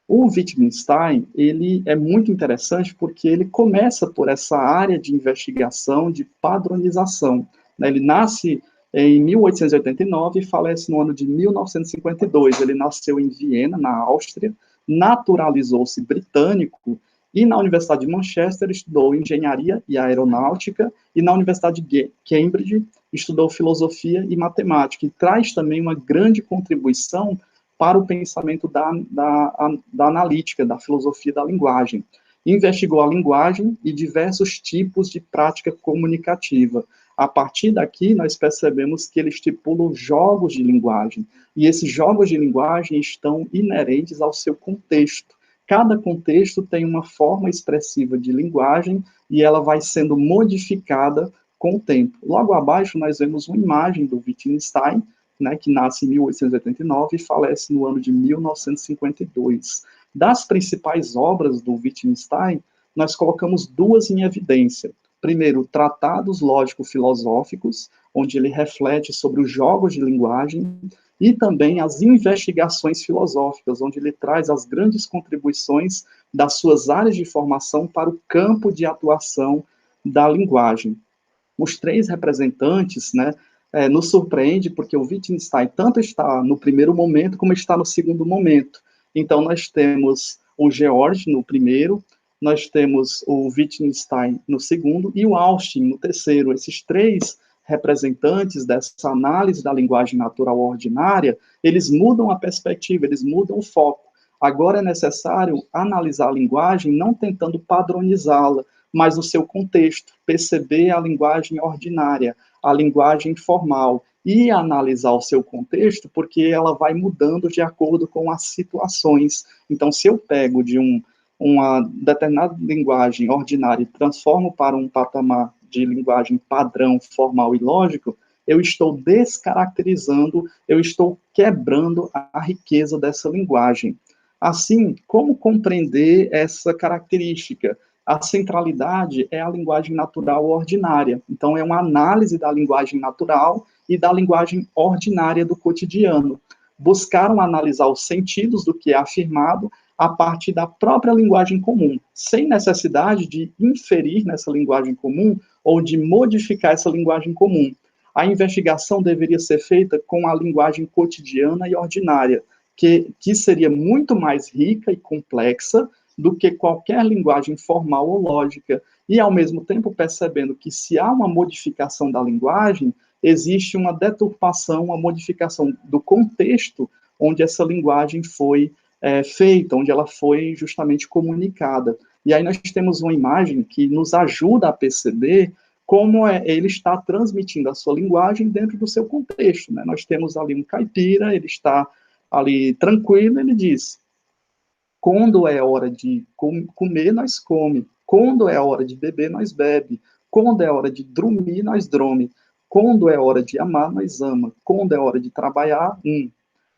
Speaker 1: O Wittgenstein, ele é muito interessante porque ele começa por essa área de investigação, de padronização, né? Ele nasce em 1889 e falece no ano de 1952. Ele nasceu em Viena, na Áustria, naturalizou-se britânico e na Universidade de Manchester estudou engenharia e aeronáutica e na Universidade de Cambridge estudou filosofia e matemática e traz também uma grande contribuição para o pensamento da analítica, da filosofia da linguagem. Investigou a linguagem e diversos tipos de prática comunicativa. A partir daqui, nós percebemos que ele estipula jogos de linguagem, e esses jogos de linguagem estão inerentes ao seu contexto. Cada contexto tem uma forma expressiva de linguagem, e ela vai sendo modificada com o tempo. Logo abaixo, nós vemos uma imagem do Wittgenstein, né, que nasce em 1889 e falece no ano de 1952. Das principais obras do Wittgenstein, nós colocamos duas em evidência. Primeiro, tratados lógico-filosóficos, onde ele reflete sobre os jogos de linguagem, e também as investigações filosóficas, onde ele traz as grandes contribuições das suas áreas de formação para o campo de atuação da linguagem. Os três representantes, né, nos surpreende porque o Wittgenstein tanto está no primeiro momento como está no segundo momento. Então, nós temos o George no primeiro, nós temos o Wittgenstein no segundo e o Austin no terceiro. Esses três representantes dessa análise da linguagem natural ordinária, eles mudam a perspectiva, eles mudam o foco. Agora é necessário analisar a linguagem não tentando padronizá-la, mas no seu contexto, perceber a linguagem ordinária, a linguagem formal, e analisar o seu contexto, porque ela vai mudando de acordo com as situações. Então, se eu pego de uma determinada linguagem ordinária e transformo para um patamar de linguagem padrão, formal e lógico, eu estou descaracterizando, eu estou quebrando a riqueza dessa linguagem. Assim, como compreender essa característica? A centralidade é a linguagem natural ordinária. Então, é uma análise da linguagem natural e da linguagem ordinária do cotidiano. Buscaram analisar os sentidos do que é afirmado a partir da própria linguagem comum, sem necessidade de inferir nessa linguagem comum ou de modificar essa linguagem comum. A investigação deveria ser feita com a linguagem cotidiana e ordinária, que seria muito mais rica e complexa do que qualquer linguagem formal ou lógica, e ao mesmo tempo percebendo que se há uma modificação da linguagem, existe uma deturpação, uma modificação do contexto onde essa linguagem foi feita, onde ela foi justamente comunicada. E aí nós temos uma imagem que nos ajuda a perceber como ele está transmitindo a sua linguagem dentro do seu contexto, né? Nós temos ali um caipira, ele está ali tranquilo, ele diz: quando é hora de comer, nós come. Quando é hora de beber, nós bebe. Quando é hora de dormir, nós dorme. Quando é hora de amar, nós ama. Quando é hora de trabalhar,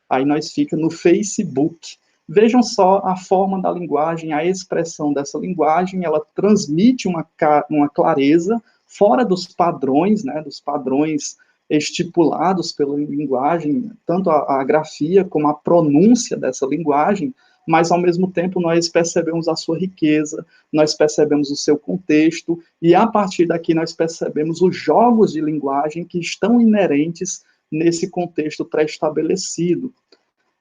Speaker 1: Aí nós fica no Facebook. Vejam só a forma da linguagem, a expressão dessa linguagem, ela transmite uma clareza fora dos padrões, né, dos padrões estipulados pela linguagem, tanto a grafia como a pronúncia dessa linguagem, mas ao mesmo tempo nós percebemos a sua riqueza, nós percebemos o seu contexto, e a partir daqui nós percebemos os jogos de linguagem que estão inerentes nesse contexto pré-estabelecido.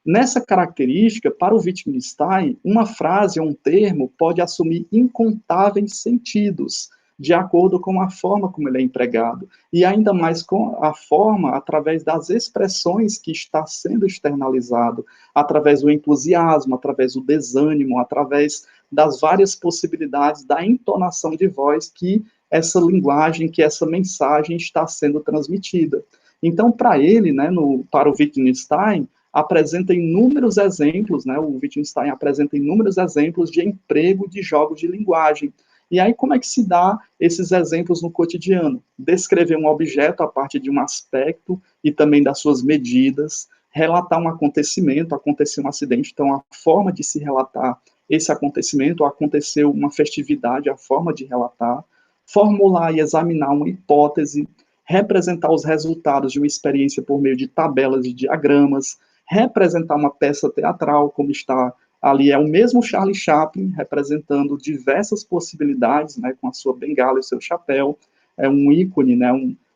Speaker 1: Nessa característica, para o Wittgenstein, uma frase ou um termo pode assumir incontáveis sentidos, de acordo com a forma como ele é empregado, e ainda mais com a forma através das expressões que está sendo externalizado, através do entusiasmo, através do desânimo, através das várias possibilidades da entonação de voz que essa linguagem, que essa mensagem está sendo transmitida. Então, para ele, né, para o Wittgenstein, apresenta inúmeros exemplos, né, o Wittgenstein apresenta inúmeros exemplos de emprego de jogos de linguagem. E aí, como é que se dá esses exemplos no cotidiano? Descrever um objeto a partir de um aspecto e também das suas medidas, relatar um acontecimento, aconteceu um acidente, então a forma de se relatar esse acontecimento, aconteceu uma festividade, a forma de relatar, formular e examinar uma hipótese, representar os resultados de uma experiência por meio de tabelas e diagramas, representar uma peça teatral, como está ali, é o mesmo Charlie Chaplin, representando diversas possibilidades, né, com a sua bengala e o seu chapéu, é um ícone, né,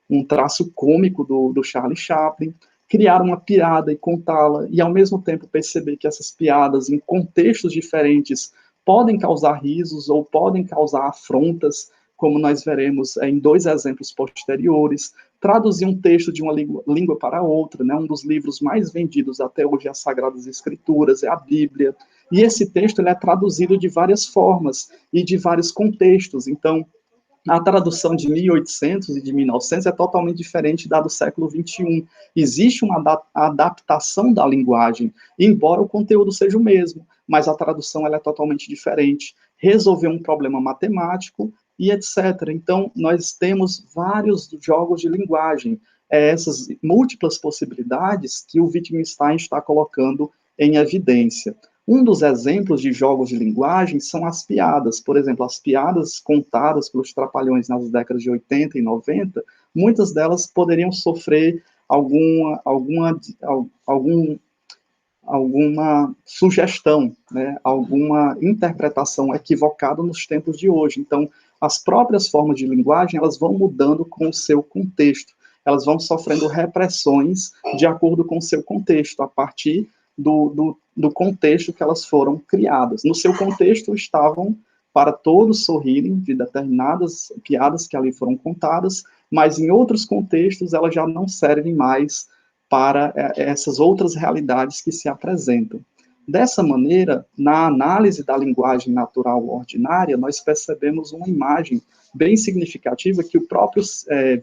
Speaker 1: um traço cômico do Charlie Chaplin, criar uma piada e contá-la, e ao mesmo tempo perceber que essas piadas, em contextos diferentes, podem causar risos ou podem causar afrontas, como nós veremos em dois exemplos posteriores, traduzir um texto de uma língua para outra, né? Um dos livros mais vendidos até hoje é as Sagradas Escrituras, é a Bíblia, e esse texto ele é traduzido de várias formas e de vários contextos, então a tradução de 1800 e de 1900 é totalmente diferente da do século 21. Existe uma adaptação da linguagem, embora o conteúdo seja o mesmo, mas a tradução ela é totalmente diferente. Resolver um problema matemático e etc. Então, nós temos vários jogos de linguagem, essas múltiplas possibilidades que o Wittgenstein está colocando em evidência. Um dos exemplos de jogos de linguagem são as piadas. Por exemplo, as piadas contadas pelos Trapalhões nas décadas de 80 e 90, muitas delas poderiam sofrer alguma sugestão, né, alguma interpretação equivocada nos tempos de hoje. Então, as próprias formas de linguagem, elas vão mudando com o seu contexto. Elas vão sofrendo repressões de acordo com o seu contexto, a partir do contexto que elas foram criadas. No seu contexto estavam para todos sorrirem de determinadas piadas que ali foram contadas, mas em outros contextos elas já não servem mais para essas outras realidades que se apresentam. Dessa maneira, na análise da linguagem natural ordinária, nós percebemos uma imagem bem significativa que o próprio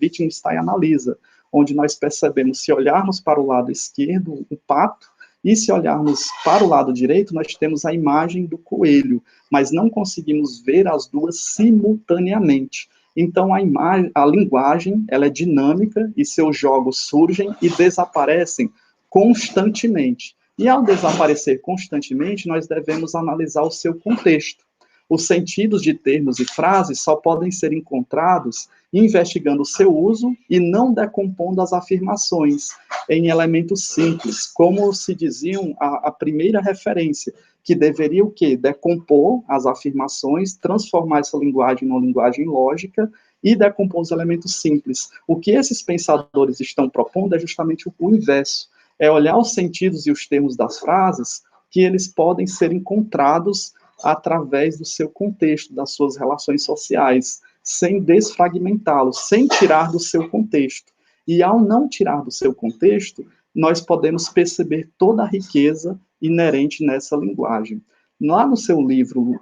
Speaker 1: Wittgenstein analisa, onde nós percebemos, se olharmos para o lado esquerdo, o pato, e se olharmos para o lado direito, nós temos a imagem do coelho, mas não conseguimos ver as duas simultaneamente. Então, a linguagem ela é dinâmica e seus jogos surgem e desaparecem constantemente. E ao desaparecer constantemente, nós devemos analisar o seu contexto. Os sentidos de termos e frases só podem ser encontrados investigando o seu uso e não decompondo as afirmações em elementos simples, como se diziam a primeira referência, que deveria o quê? Decompor as afirmações, transformar essa linguagem numa linguagem lógica e decompor os elementos simples. O que esses pensadores estão propondo é justamente o inverso, é olhar os sentidos e os termos das frases que eles podem ser encontrados através do seu contexto, das suas relações sociais, sem desfragmentá-los, sem tirar do seu contexto. E ao não tirar do seu contexto, nós podemos perceber toda a riqueza inerente nessa linguagem. Lá no seu livro,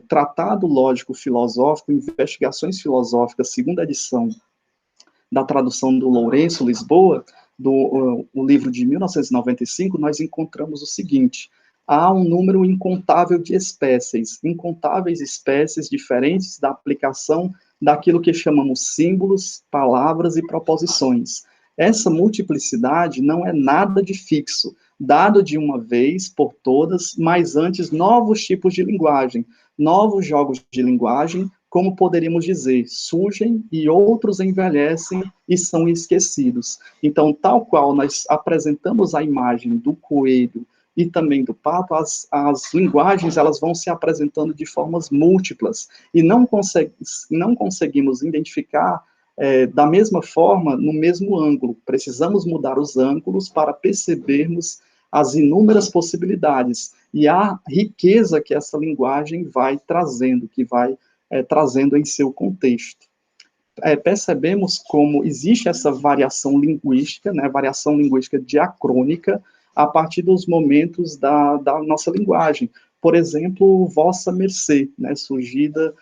Speaker 1: Tratado Lógico Filosófico, Investigações Filosóficas, segunda edição, da tradução do Lourenço Lisboa, o livro de 1995, nós encontramos o seguinte: há um número incontável de espécies, incontáveis espécies diferentes da aplicação daquilo que chamamos símbolos, palavras e proposições. Essa multiplicidade não é nada de fixo, dado de uma vez por todas, mas antes novos tipos de linguagem, novos jogos de linguagem, como poderíamos dizer, surgem e outros envelhecem e são esquecidos. Então, tal qual nós apresentamos a imagem do coelho e também do pato, as linguagens elas vão se apresentando de formas múltiplas e não conseguimos identificar da mesma forma, no mesmo ângulo. Precisamos mudar os ângulos para percebermos as inúmeras possibilidades e a riqueza que essa linguagem vai trazendo, que vai trazendo em seu contexto. Percebemos como existe essa variação linguística, né, variação linguística diacrônica, a partir dos momentos da nossa linguagem. Por exemplo, vossa mercê, né, surgida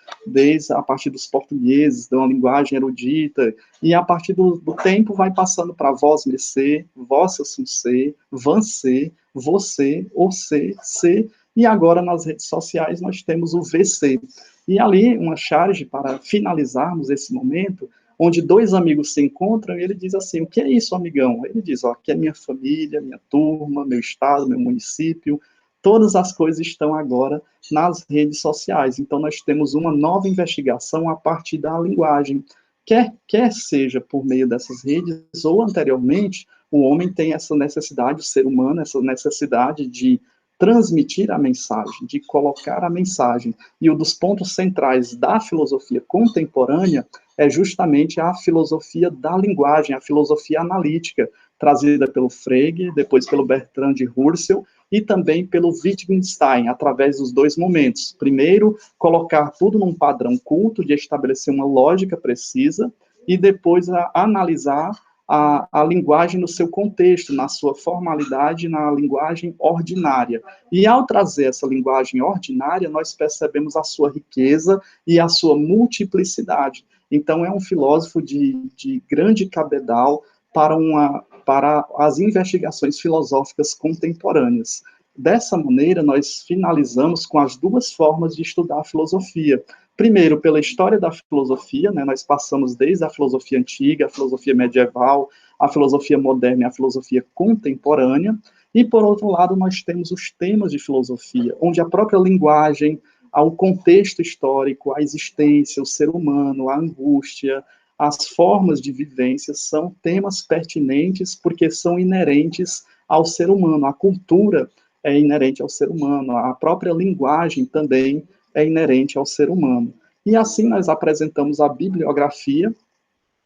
Speaker 1: a partir dos portugueses, de uma linguagem erudita, e a partir do tempo vai passando para vós mercê, vossa sucê, vancê, você, ocê, cê, e agora nas redes sociais nós temos o VC. E ali, uma charge para finalizarmos esse momento, onde dois amigos se encontram e ele diz assim: o que é isso, amigão? Ele diz: aqui é minha família, minha turma, meu estado, meu município, todas as coisas estão agora nas redes sociais. Então, nós temos uma nova investigação a partir da linguagem. Quer seja por meio dessas redes, ou anteriormente, o homem tem essa necessidade, o ser humano, essa necessidade de transmitir a mensagem, de colocar a mensagem. E um dos pontos centrais da filosofia contemporânea é justamente a filosofia da linguagem, a filosofia analítica, trazida pelo Frege, depois pelo Bertrand de Russell, e também pelo Wittgenstein, através dos dois momentos. Primeiro, colocar tudo num padrão culto, de estabelecer uma lógica precisa, e depois analisar a linguagem no seu contexto, na sua formalidade, na linguagem ordinária. E ao trazer essa linguagem ordinária, nós percebemos a sua riqueza e a sua multiplicidade. Então, é um filósofo de grande cabedal para as investigações filosóficas contemporâneas. Dessa maneira, nós finalizamos com as duas formas de estudar a filosofia. Primeiro, pela história da filosofia, né, nós passamos desde a filosofia antiga, a filosofia medieval, a filosofia moderna e a filosofia contemporânea, e, por outro lado, nós temos os temas de filosofia, onde a própria linguagem, o contexto histórico, a existência, o ser humano, a angústia, as formas de vivência são temas pertinentes porque são inerentes ao ser humano. A cultura é inerente ao ser humano, a própria linguagem também é inerente ao ser humano. E assim nós apresentamos a bibliografia,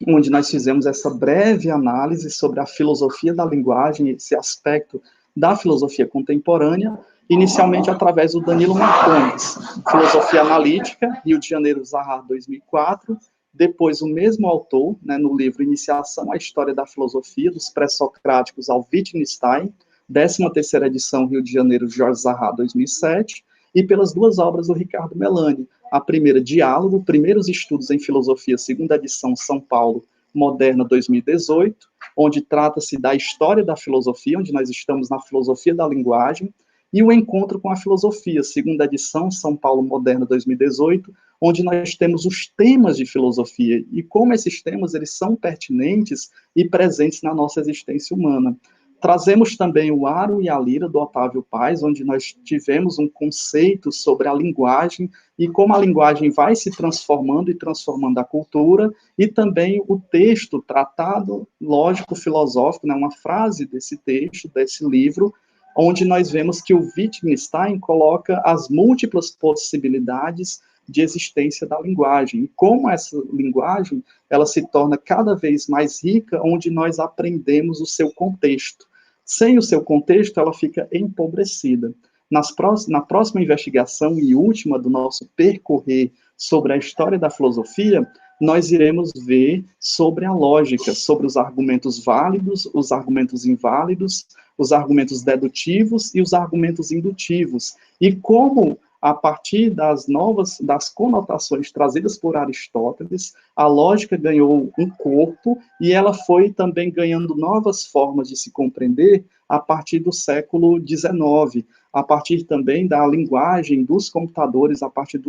Speaker 1: onde nós fizemos essa breve análise sobre a filosofia da linguagem, esse aspecto da filosofia contemporânea, inicialmente através do Danilo Marcondes, Filosofia Analítica, Rio de Janeiro, Zaha, 2004, depois o mesmo autor, né, no livro Iniciação à História da Filosofia, dos Pré-Socráticos ao Wittgenstein, 13ª edição, Rio de Janeiro, Jorge Zaha, 2007, e pelas duas obras do Ricardo Melani, a primeira, Diálogo, Primeiros Estudos em Filosofia, 2ª edição, São Paulo, Moderna, 2018, onde trata-se da história da filosofia, onde nós estamos na filosofia da linguagem, e o Encontro com a Filosofia, 2ª edição, São Paulo, Moderna, 2018, onde nós temos os temas de filosofia, e como esses temas eles são pertinentes e presentes na nossa existência humana. Trazemos também o Aro e a Lira, do Otávio Paz, onde nós tivemos um conceito sobre a linguagem e como a linguagem vai se transformando e transformando a cultura, e também o texto, tratado lógico-filosófico, né, uma frase desse texto, desse livro, onde nós vemos que o Wittgenstein coloca as múltiplas possibilidades de existência da linguagem, e como essa linguagem ela se torna cada vez mais rica, onde nós aprendemos o seu contexto. Sem o seu contexto, ela fica empobrecida. Na próxima investigação e última do nosso percorrer sobre a história da filosofia, nós iremos ver sobre a lógica, sobre os argumentos válidos, os argumentos inválidos, os argumentos dedutivos e os argumentos indutivos, e como, a partir das conotações trazidas por Aristóteles, a lógica ganhou um corpo e ela foi também ganhando novas formas de se compreender a partir do século XIX, a partir também da linguagem dos computadores, a partir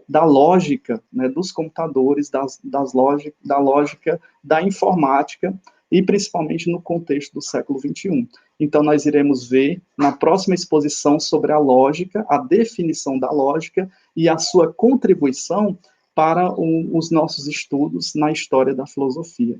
Speaker 1: da lógica, né, dos computadores, da lógica da informática, e principalmente no contexto do século XXI. Então, nós iremos ver na próxima exposição sobre a lógica, a definição da lógica e a sua contribuição para os nossos estudos na história da filosofia.